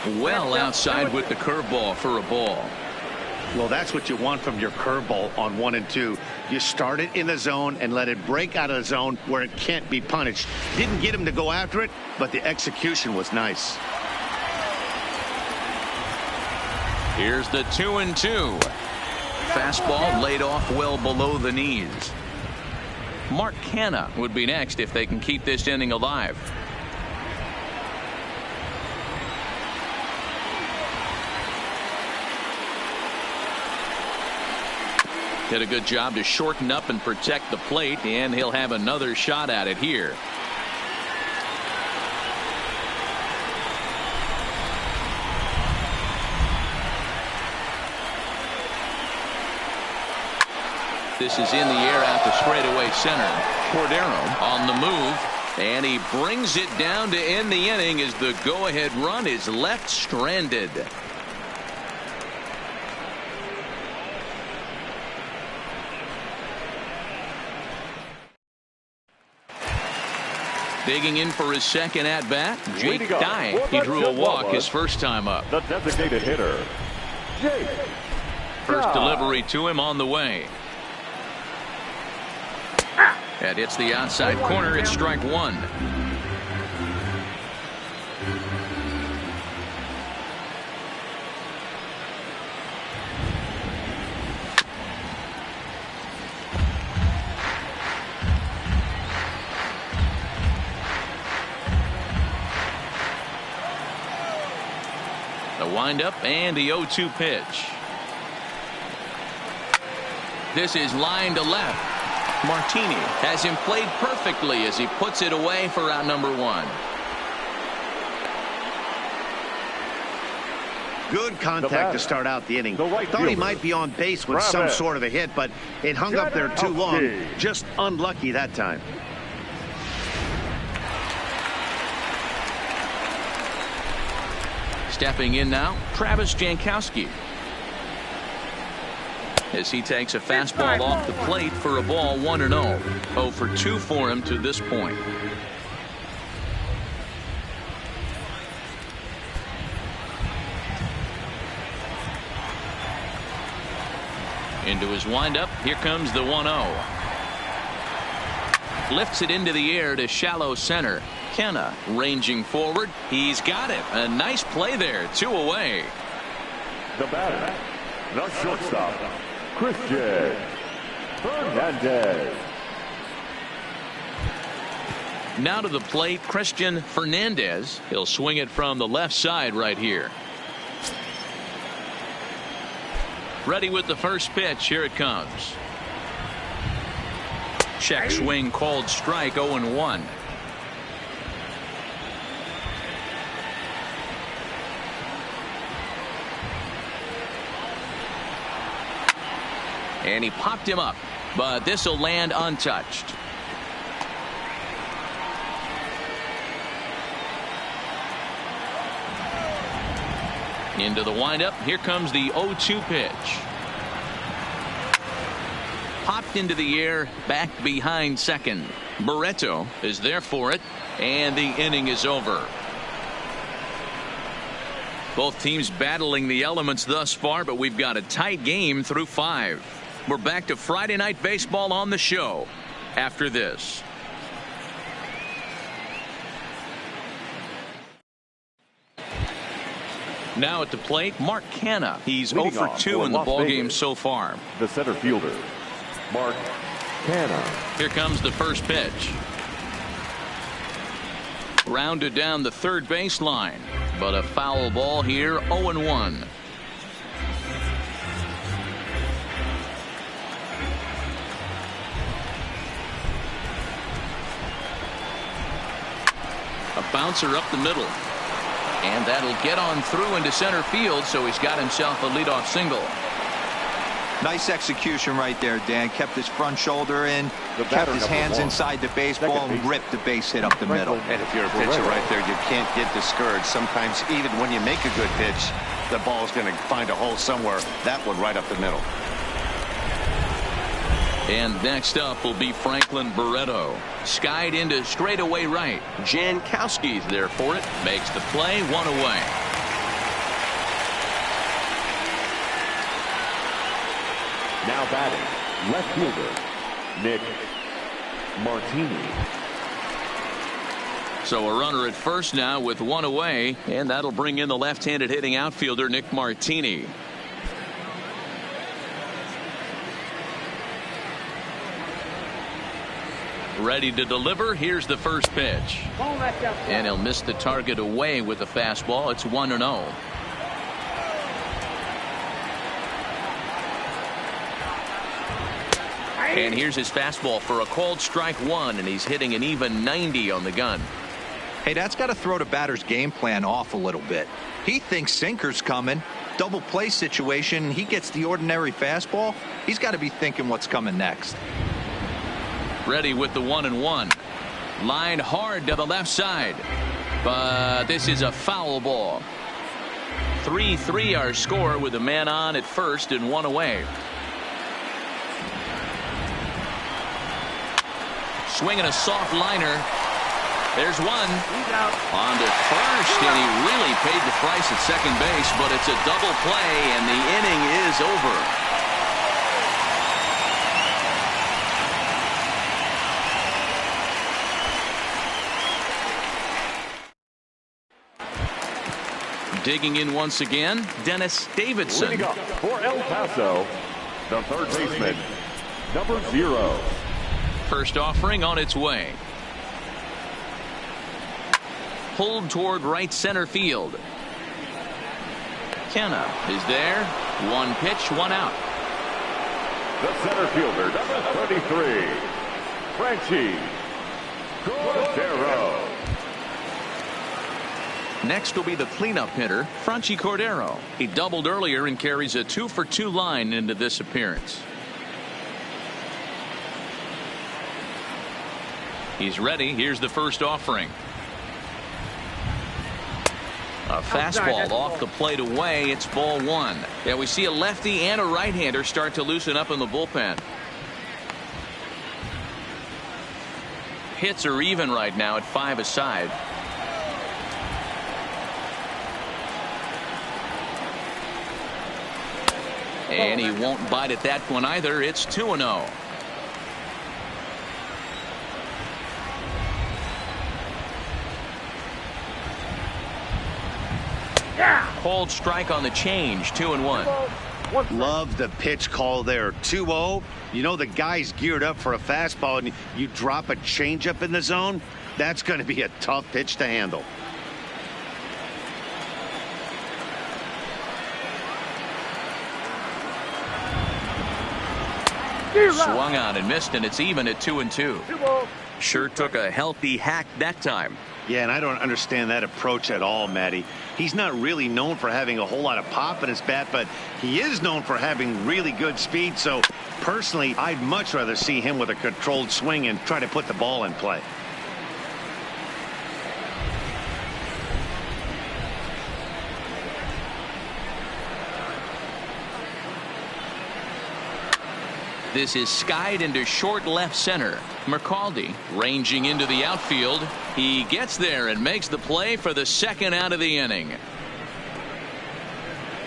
Well outside with the curveball for a ball. Well, that's what you want from your curveball on 1 and 2. You start it in the zone and let it break out of the zone where it can't be punished. Didn't get him to go after it, but the execution was nice. Here's the 2-2. Fastball laid off well below the knees. Mark Canha would be next if they can keep this inning alive. Did a good job to shorten up and protect the plate, and he'll have another shot at it here. This is in the air out to straightaway center. Cordero on the move, and he brings it down to end the inning as the go-ahead run is left stranded. Digging in for his second at-bat, Jake Dye. He drew a walk his first time up. The designated hitter, Jake. First delivery to him on the way. That hits the outside corner. It's strike one. The windup and the 0-2 pitch. This is line to left. Martini has him played perfectly as he puts it away for out number one. Good contact to start out the inning. Thought he might be on base with some sort of a hit, but it hung up there too long. Just unlucky that time. Stepping in now, Travis Jankowski. As he takes a fastball off the plate for a ball 1-0. 0 for 2 for him to this point. Into his windup. Here comes the 1-0. Lifts it into the air to shallow center. Canha ranging forward. He's got it. A nice play there. 2 away. The batter, the shortstop, Christian Fernandez. Now to the plate, Christian Fernandez. He'll swing it from the left side right here. Ready with the first pitch. Here it comes. Check swing called strike. 0-1. And he popped him up, but this will land untouched. Into the windup. Here comes the 0-2 pitch. Popped into the air, back behind second. Barreto is there for it, and the inning is over. Both teams battling the elements thus far, but we've got a tight game through 5. We're back to Friday Night Baseball on the show after this. Now at the plate, Mark Canha. He's 0 for 2 in the ballgame so far. The center fielder, Mark Canha. Here comes the first pitch. Rounded down the third baseline, but a foul ball here. 0-1. A bouncer up the middle. And that'll get on through into center field, so he's got himself a leadoff single. Nice execution right there, Dan. Kept his front shoulder in, kept his hands inside the baseball, and ripped the base hit up the middle. And if you're a pitcher right there, you can't get discouraged. Sometimes even when you make a good pitch, the ball's going to find a hole somewhere. That one right up the middle. And next up will be Franklin Barreto. Skied into straightaway right. Jankowski's there for it. Makes the play. 1 away. Now batting, left fielder, Nick Martini. So a runner at first now with one away, and that'll bring in the left-handed hitting outfielder Nick Martini. Ready to deliver. Here's the first pitch. And he'll miss the target away with the fastball. It's 1-0. And here's his fastball for a called strike one, and he's hitting an even 90 on the gun. Hey, that's got to throw the batter's game plan off a little bit. He thinks sinker's coming. Double play situation. He gets the ordinary fastball. He's got to be thinking what's coming next. Ready with the 1-1. Line hard to the left side. But this is a foul ball. 3-3 our score with a man on at first and one away. Swinging a soft liner. There's one. On to first, and he really paid the price at second base, but it's a double play, and the inning is over. Digging in once again, Dennis Davidson. Leading up for El Paso, the third baseman, number 0. First offering on its way. Pulled toward right center field. Kenna is there. One pitch, one out. The center fielder, number 33, Franchi Cordero. Next will be the cleanup hitter, Franchi Cordero. He doubled earlier and carries a 2-for-2 line into this appearance. He's ready. Here's the first offering. A fastball off the plate away. It's ball one. Yeah, we see a lefty and a right-hander start to loosen up in the bullpen. Hits are even right now at 5 aside. And he won't bite at that one either. It's 2-0. Called strike on the change. 2-1. Love the pitch call there. 2-0. You know the guy's geared up for a fastball, and you drop a changeup in the zone. That's going to be a tough pitch to handle. Swung on and missed, and it's even at 2-2. Sure took a healthy hack that time. Yeah, and I don't understand that approach at all, Matty. He's not really known for having a whole lot of pop in his bat, but he is known for having really good speed. So personally, I'd much rather see him with a controlled swing and try to put the ball in play. This is skied into short left center. McCaldy ranging into the outfield. He gets there and makes the play for the second out of the inning.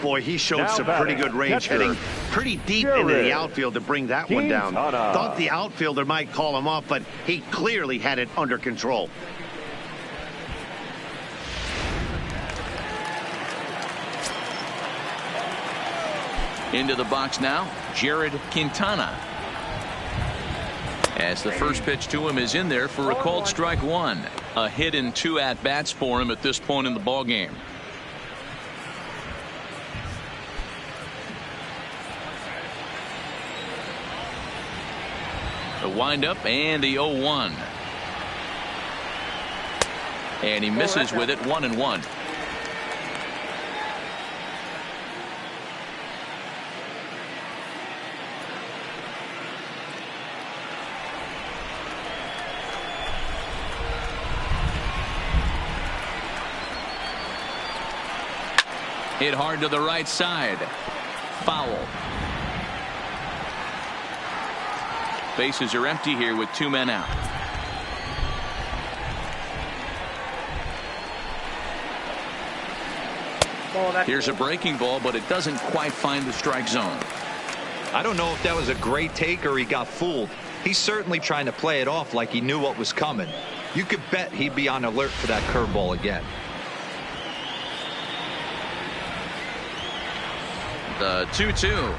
Boy, he showed some pretty good range, heading pretty deep into the outfield to bring that one down. Thought the outfielder might call him off, but he clearly had it under control. Into the box now, Jared Quintana. As the first pitch to him is in there for a called strike one. A hit in 2 at-bats for him at this point in the ball game. The windup and the 0-1. And he misses with it. 1-1. Hit hard to the right side. Foul. Bases are empty here with 2 men out. Here's a breaking ball, but it doesn't quite find the strike zone. I don't know if that was a great take or he got fooled. He's certainly trying to play it off like he knew what was coming. You could bet he'd be on alert for that curveball again. The 2-2.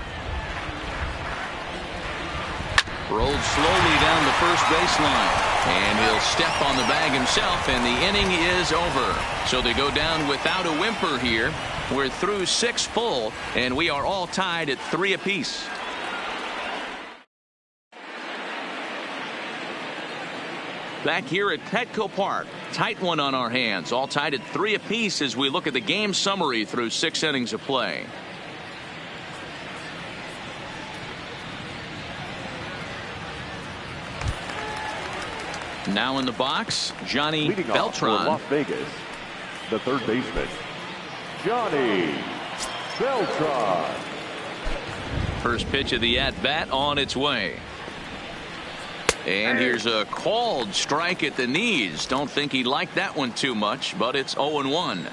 Rolled slowly down the first baseline. And he'll step on the bag himself, and the inning is over. So they go down without a whimper here. We're through 6 full, and we are all tied at 3 apiece. Back here at Petco Park, tight one on our hands, all tied at 3 apiece as we look at the game summary through 6 innings of play. Now in the box, Johnny Leading Beltran. off for Las Vegas, the third baseman, Johnny Beltran. First pitch of the at-bat on its way. And here's a called strike at the knees. Don't think he liked that one too much, but it's 0-1.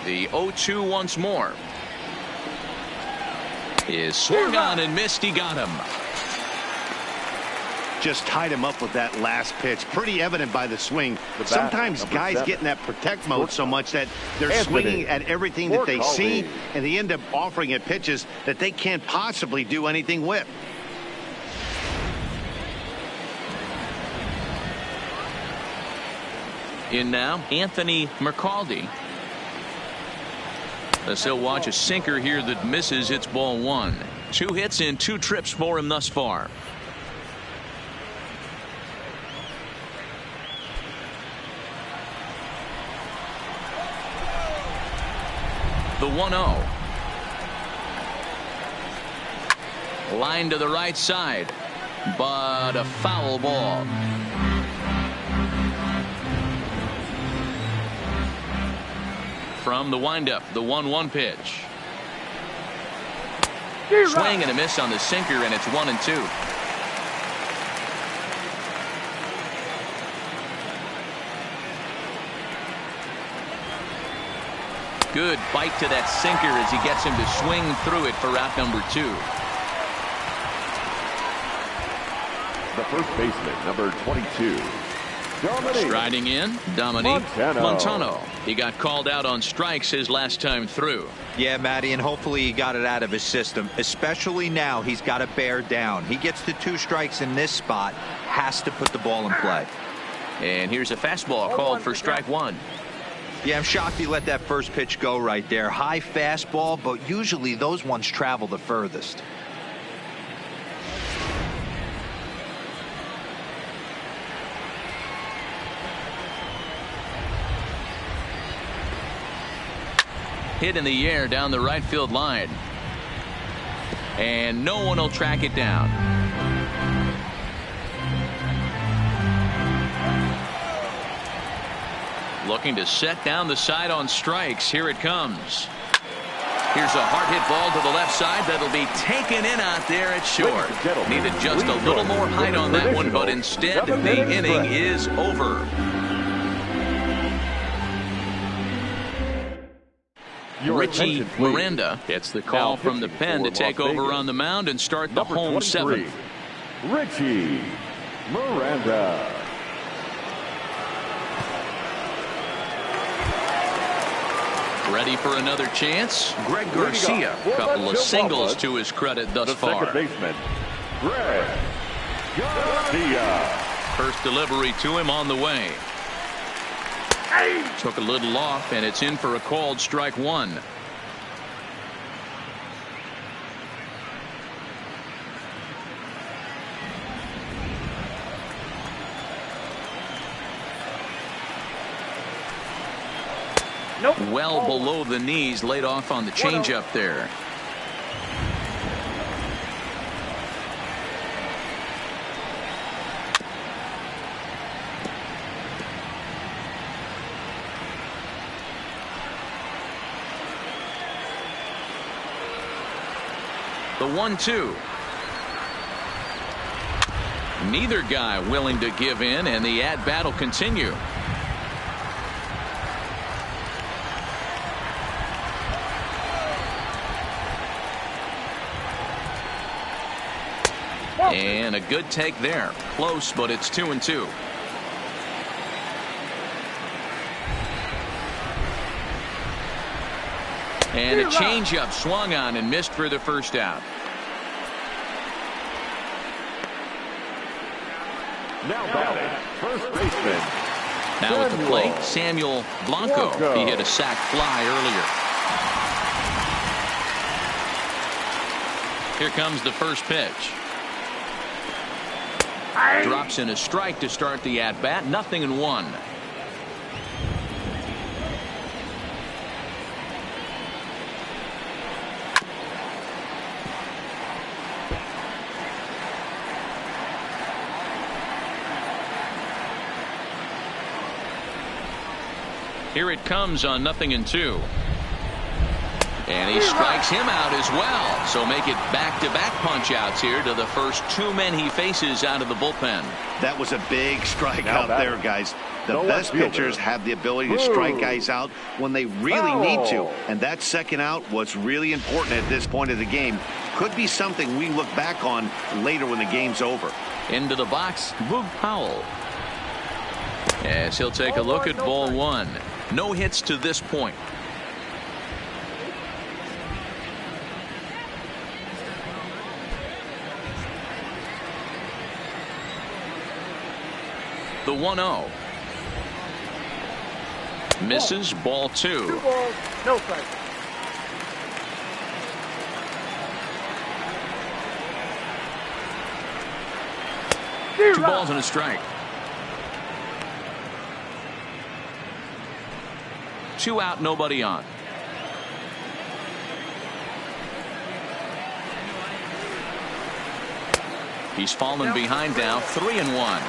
The 0-2 once more. Is swung on and missed. He got him. Just tied him up with that last pitch. Pretty evident by the swing. Sometimes guys 7. get in that protect mode so much that they're Anthony. swinging at everything that they see, and they end up offering it pitches that they can't possibly do anything with. In now, Anthony McCaldy. As he'll watch a sinker here that misses. It's ball 1. 2 hits and 2 trips for him thus far. The 1-0. Line to the right side, but a foul ball. From the windup, the 1-1 pitch. Swing and a miss on the sinker, and it's 1-2. Good bite to that sinker as he gets him to swing through it for out number 2. The first baseman, number 22. Striding in, Dominique Montano. He got called out on strikes his last time through. Yeah, Matty, and hopefully he got it out of his system. Especially now, he's got to bear down. He gets the 2 strikes in this spot, has to put the ball in play. And here's a fastball called for strike 1. Yeah, I'm shocked he let that first pitch go right there. High fastball, but usually those ones travel the furthest. Hit in the air down the right field line. And no one will track it down. Looking to set down the side on strikes. Here it comes. Here's a hard hit ball to the left side that'll be taken in out there at short. Needed just a little more height on that one, but instead the inning is over. Richie Miranda gets the call from the pen to take over on the mound and start the home 7th. Richie Miranda. Ready for another chance? Greg Garcia. A couple of singles to his credit thus far. Second baseman, Greg Garcia. First delivery to him on the way. Took a little off, and it's in for a called strike 1. Nope. Well below the knees, laid off on the changeup there. The 1-2. Neither guy willing to give in, and the at-bat will continue. And a good take there. Close, but it's 2-2. And a changeup swung on and missed for the first out. Now batting, first baseman. Now at the plate, Samuel Blanco. He hit a sac fly earlier. Here comes the first pitch. Drops in a strike to start the at-bat. 0-1. Here it comes on 0-2. And he strikes him out as well. So make it back-to-back punch-outs here to the first two men he faces out of the bullpen. That was a big strike out there, guys. The best pitchers have the ability to strike guys out when they really need to. And that second out was really important at this point of the game. Could be something we look back on later when the game's over. Into the box, Boog Powell. As he'll take a look at ball one. No hits to this point. The 1-0. Misses, ball two. 2 balls, no strike. Two balls and a strike. 2 out, nobody on. He's fallen behind now, 3-1.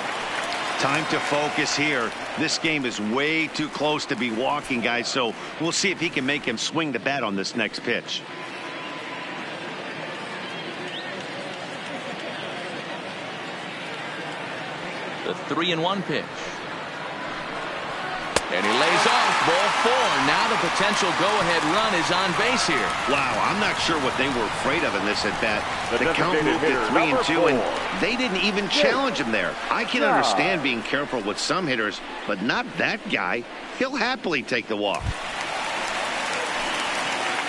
Time to focus here. This game is way too close to be walking, guys, so we'll see if he can make him swing the bat on this next pitch. The 3-1 pitch. And he lays off, ball 4. Now the potential go-ahead run is on base here. Wow, I'm not sure what they were afraid of in this at bat. The count moved to 3-2, and they didn't even challenge him there. I can understand being careful with some hitters, but not that guy. He'll happily take the walk.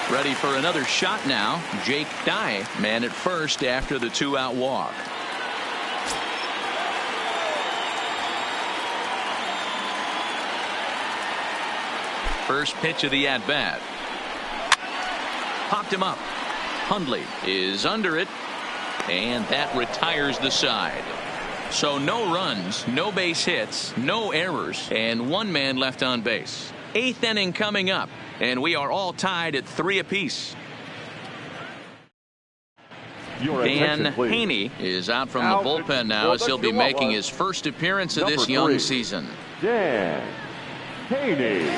Ready for another shot now. Jake Dye, man at first after the 2-out walk. First pitch of the at-bat. Popped him up. Hundley is under it, and that retires the side. So no runs, no base hits, no errors, and 1 man left on base. 8th inning coming up, and we are all tied at 3 apiece. Dan Haney is out from the bullpen now as he'll be making his first appearance of this young season. Dan Haney.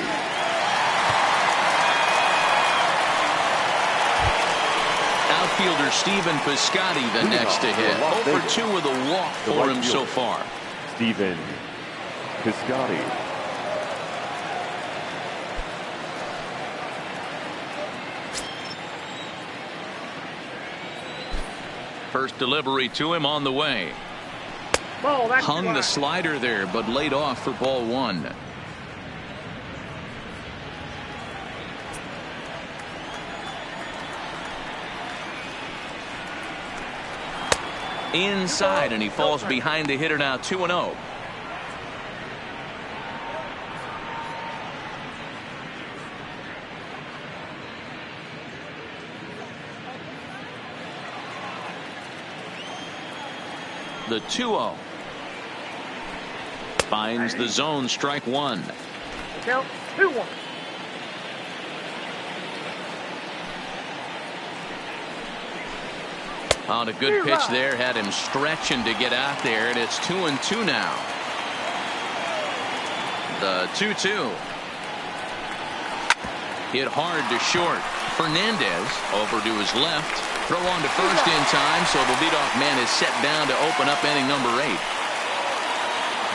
Outfielder Stephen Piscotty the next to hit. 0-2 with a walk for him so far. Stephen Piscotty. First delivery to him on the way. Hung the slider there, but laid off for ball 1. Inside, and he falls behind the hitter now. 2-0. The 2-0 finds the zone, strike 1. Count 2-1. On a good pitch there, had him stretching to get out there, and it's 2-2 now. The 2-2 hit hard to short. Fernandez over to his left. Throw on to first in time, so the leadoff man is set down to open up inning number 8.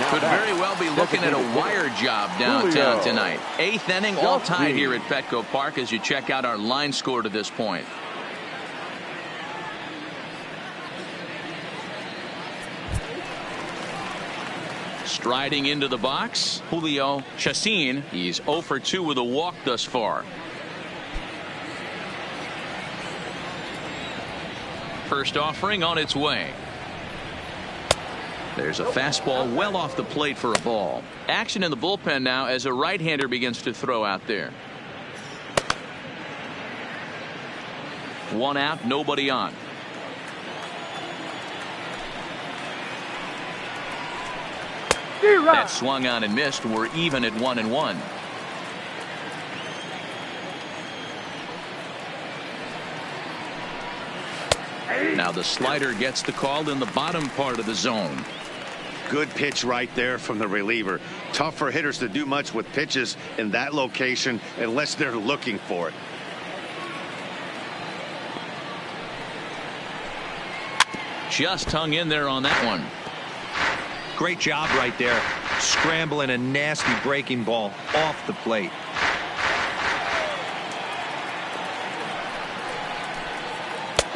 Could very well be looking at a wire job downtown tonight. 8th inning, all tied here at Petco Park as you check out our line score to this point. Striding into the box, Julio Chacin. He's 0 for 2 with a walk thus far. First offering on its way. There's a fastball well off the plate for a ball. Action in the bullpen now as a right-hander begins to throw out there. 1 out, nobody on. That swung on and missed. We're even at 1-1. Now the slider gets the call in the bottom part of the zone. Good pitch right there from the reliever. Tough for hitters to do much with pitches in that location unless they're looking for it. Just hung in there on that one. Great job right there. Scrambling a nasty breaking ball off the plate.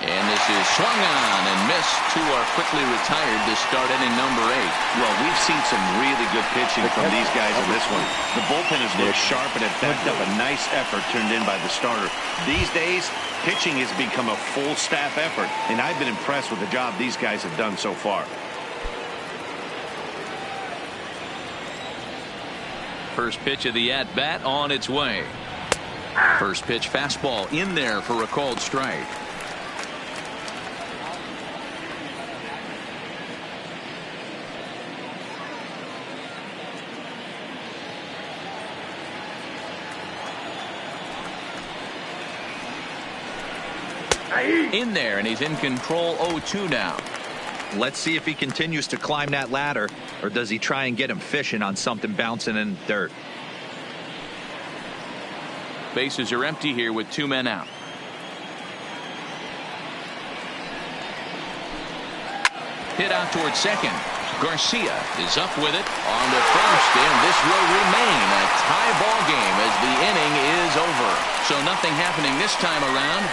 And this is swung on and missed. 2 are quickly retired to start inning number 8. Well, we've seen some really good pitching from these guys in this one. The bullpen has looked sharp and it backed up a nice effort turned in by the starter. These days, pitching has become a full staff effort, and I've been impressed with the job these guys have done so far. First pitch of the at-bat on its way. First pitch fastball in there for a called strike. In there, and he's in control. 0-2 now. Let's see if he continues to climb that ladder, or does he try and get him fishing on something bouncing in the dirt. Bases are empty here with 2 men out. Hit out towards second. Garcia is up with it on the first, and this will remain a tie ball game as the inning is over. So nothing happening this time around.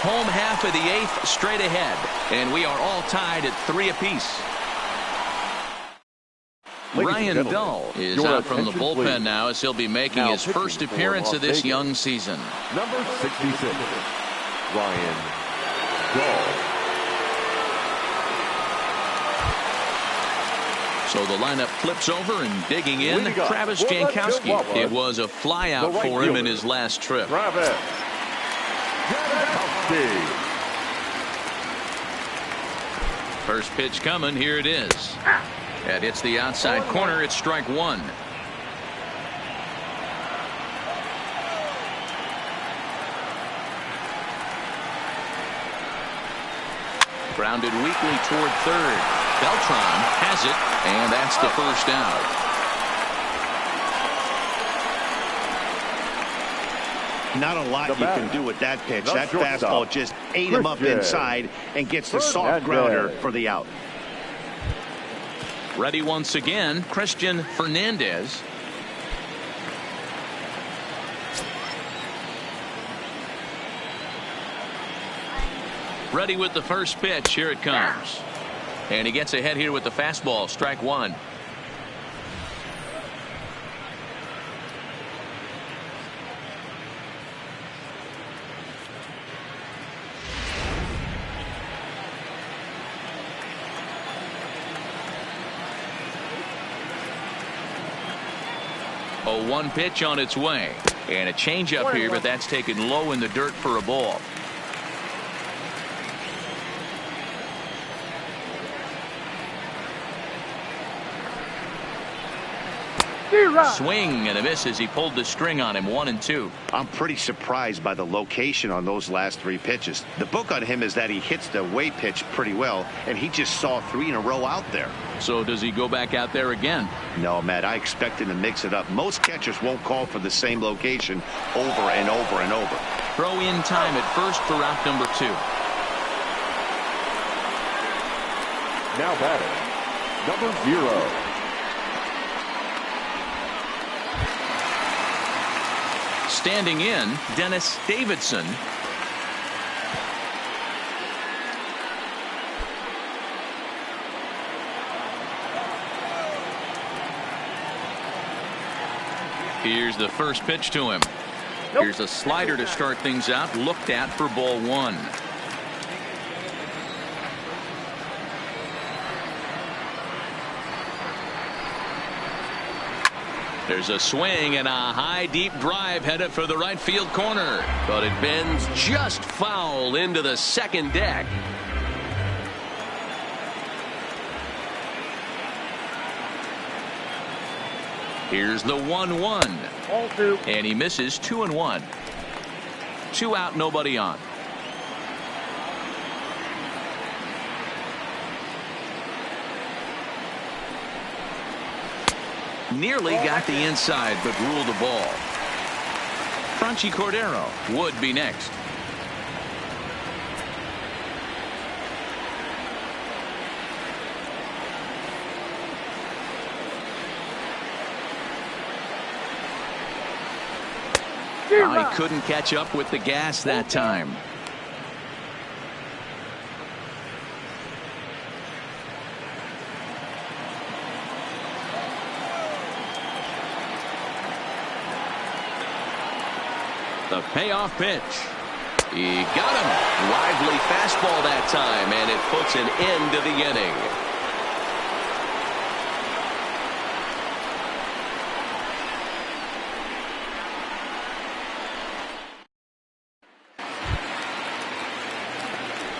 Home half of the 8th straight ahead, and we are all tied at 3 apiece. Ryan Dull is out from the bullpen now as he'll be making his first appearance of this young season. Number 66, Ryan Dull. So the lineup flips over and digging in, Travis Jankowski. It was a flyout for him in his last trip. First pitch coming. Here it is. That hits the outside corner. It's strike 1. Grounded weakly toward third. Beltran has it, and that's the first out. Not a lot you can do with that pitch. That fastball just ate him up inside and gets the soft grounder for the out. Ready once again, Christian Fernandez. Ready with the first pitch. Here it comes. And he gets ahead here with the fastball. Strike 1. A 1 pitch on its way. And a changeup here, but that's taken low in the dirt for a ball. Swing and a miss as he pulled the string on him. 1-2. I'm pretty surprised by the location on those last 3 pitches. The book on him is that he hits the away pitch pretty well, and he just saw 3 in a row out there. So does he go back out there again? No, Matt, I expect him to mix it up. Most catchers won't call for the same location over and over and over. Throw in time at first for out number 2. Now batting, number 0. Standing in, Dennis Davidson. Here's the first pitch to him. Here's a slider to start things out, looked at for ball 1. There's a swing and a high deep drive headed for the right field corner, but it bends just foul into the second deck. Here's the 1-1, and he misses 2-1. 2 out, nobody on. Nearly got the inside, but ruled the ball. Franchy Cordero would be next. Oh, he couldn't catch up with the gas that time. The payoff pitch. He got him. Lively fastball that time, and it puts an end to the inning.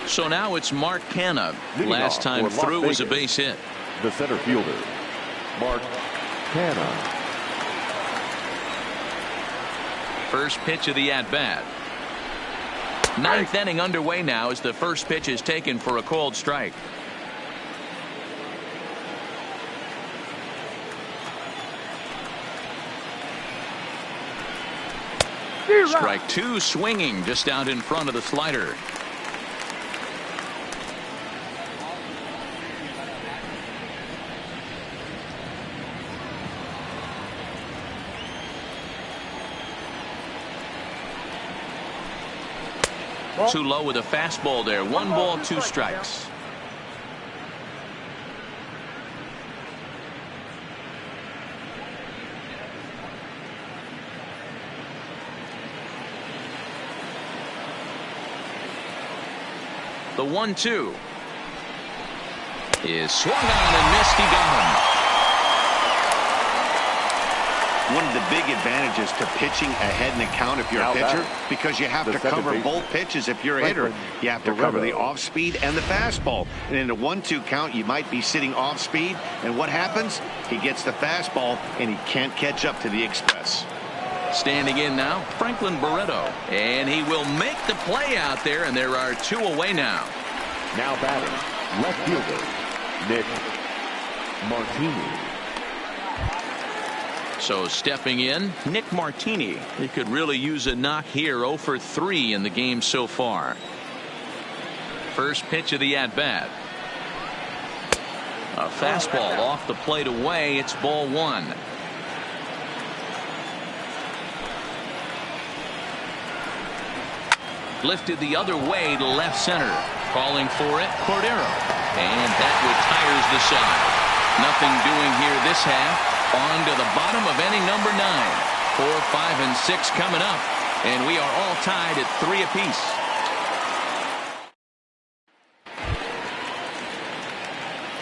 So now it's Mark Canha. Last time through was a base hit. The center fielder, Mark Canha. First pitch of the at-bat. Ninth inning underway now as the first pitch is taken for a called strike. Strike 2, swinging just out in front of the slider. Too low with a fastball there. 1 ball, 2 strikes. The 1-2 is swung on and missed. He got him. One of the big advantages to pitching ahead in the count if you're a pitcher, because you have to cover both pitches. If you're a hitter, you have to cover the off speed and the fastball. And in a 1-2 count, you might be sitting off speed, and what happens? He gets the fastball and he can't catch up to the express. Standing in now, Franklin Barreto, and he will make the play out there, and there are 2 away now. Now batting, left fielder Nick Martini. So stepping in, Nick Martini. He could really use a knock here. 0 for 3 in the game so far. First pitch of the at-bat. A fastball off the plate away. It's ball 1. Lifted the other way to left center. Calling for it, Cordero. And that retires the side. Nothing doing here this half. On to the bottom of inning number 9. 4, 5, and 6 coming up. And we are all tied at 3 apiece.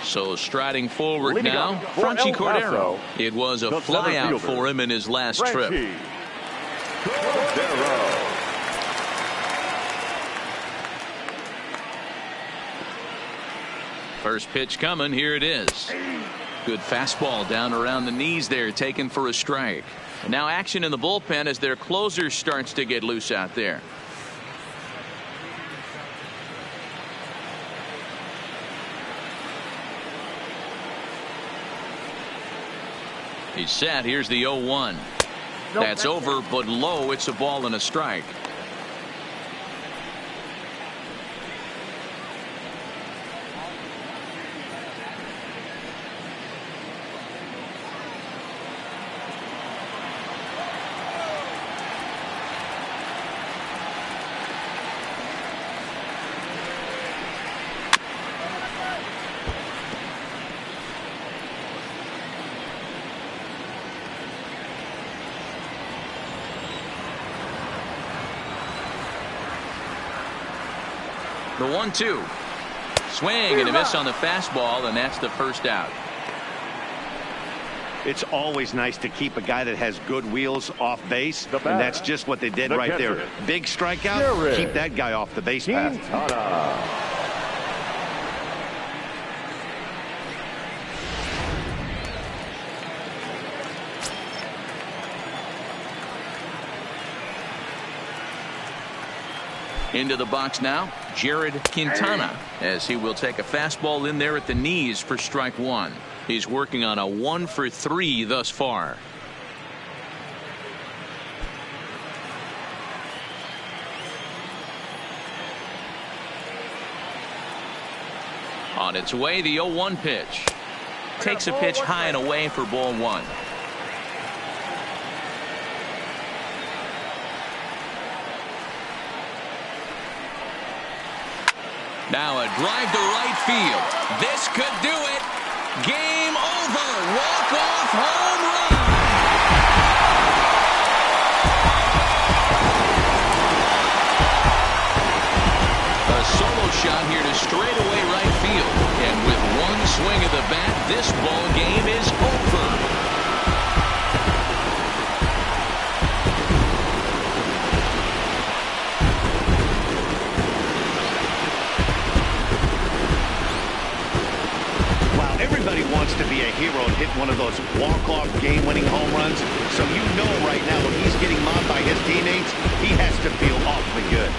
So striding forward now, Franchy Cordero. It was a fly out for him in his last trip. First pitch coming. Here it is. Good fastball down around the knees there, taken for a strike. And now action in the bullpen as their closer starts to get loose out there. He's set. Here's the 0-1. That's over, but low. It's a ball and a strike. The 1-2. Swing and a miss on the fastball, and that's the first out. It's always nice to keep a guy that has good wheels off base, and that's just what they did right there. Big strikeout, keep that guy off the base path. Into the box now, Jared Quintana, as he will take a fastball in there at the knees for strike one. He's working on a 1-for-3 thus far. On its way, the 0-1 pitch. Takes a pitch high and away for ball one. Now a drive to right field. This could do it. Game over. Walk-off home run. A solo shot here to straightaway right field. And with one swing of the bat, this ball game is over. Everybody wants to be a hero and hit one of those walk-off game-winning home runs. So you know right now when he's getting mobbed by his teammates, he has to feel awfully good.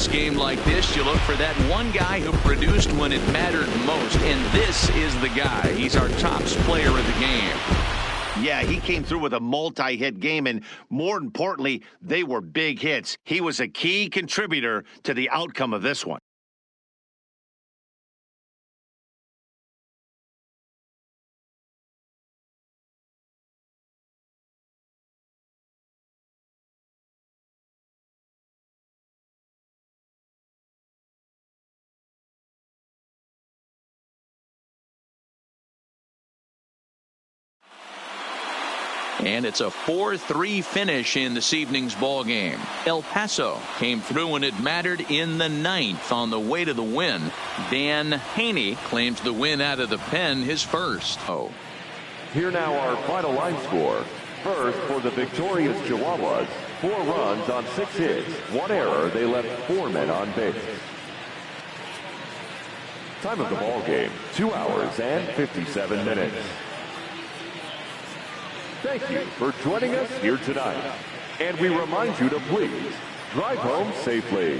Game like this, you look for that one guy who produced when it mattered most, and this is the guy. He's our top player of the game. Yeah, he came through with a multi-hit game, and more importantly, they were big hits. He was a key contributor to the outcome of this one. And it's a 4-3 finish in this evening's ball game. El Paso came through when it mattered in the ninth on the way to the win. Dan Haney claims the win out of the pen, his first. Here now our final line score. First, for the victorious Chihuahuas, 4 runs on 6 hits, 1 error. They left 4 men on base. Time of the ball game, 2 hours and 57 minutes. Thank you for joining us here tonight. And we remind you to please drive home safely.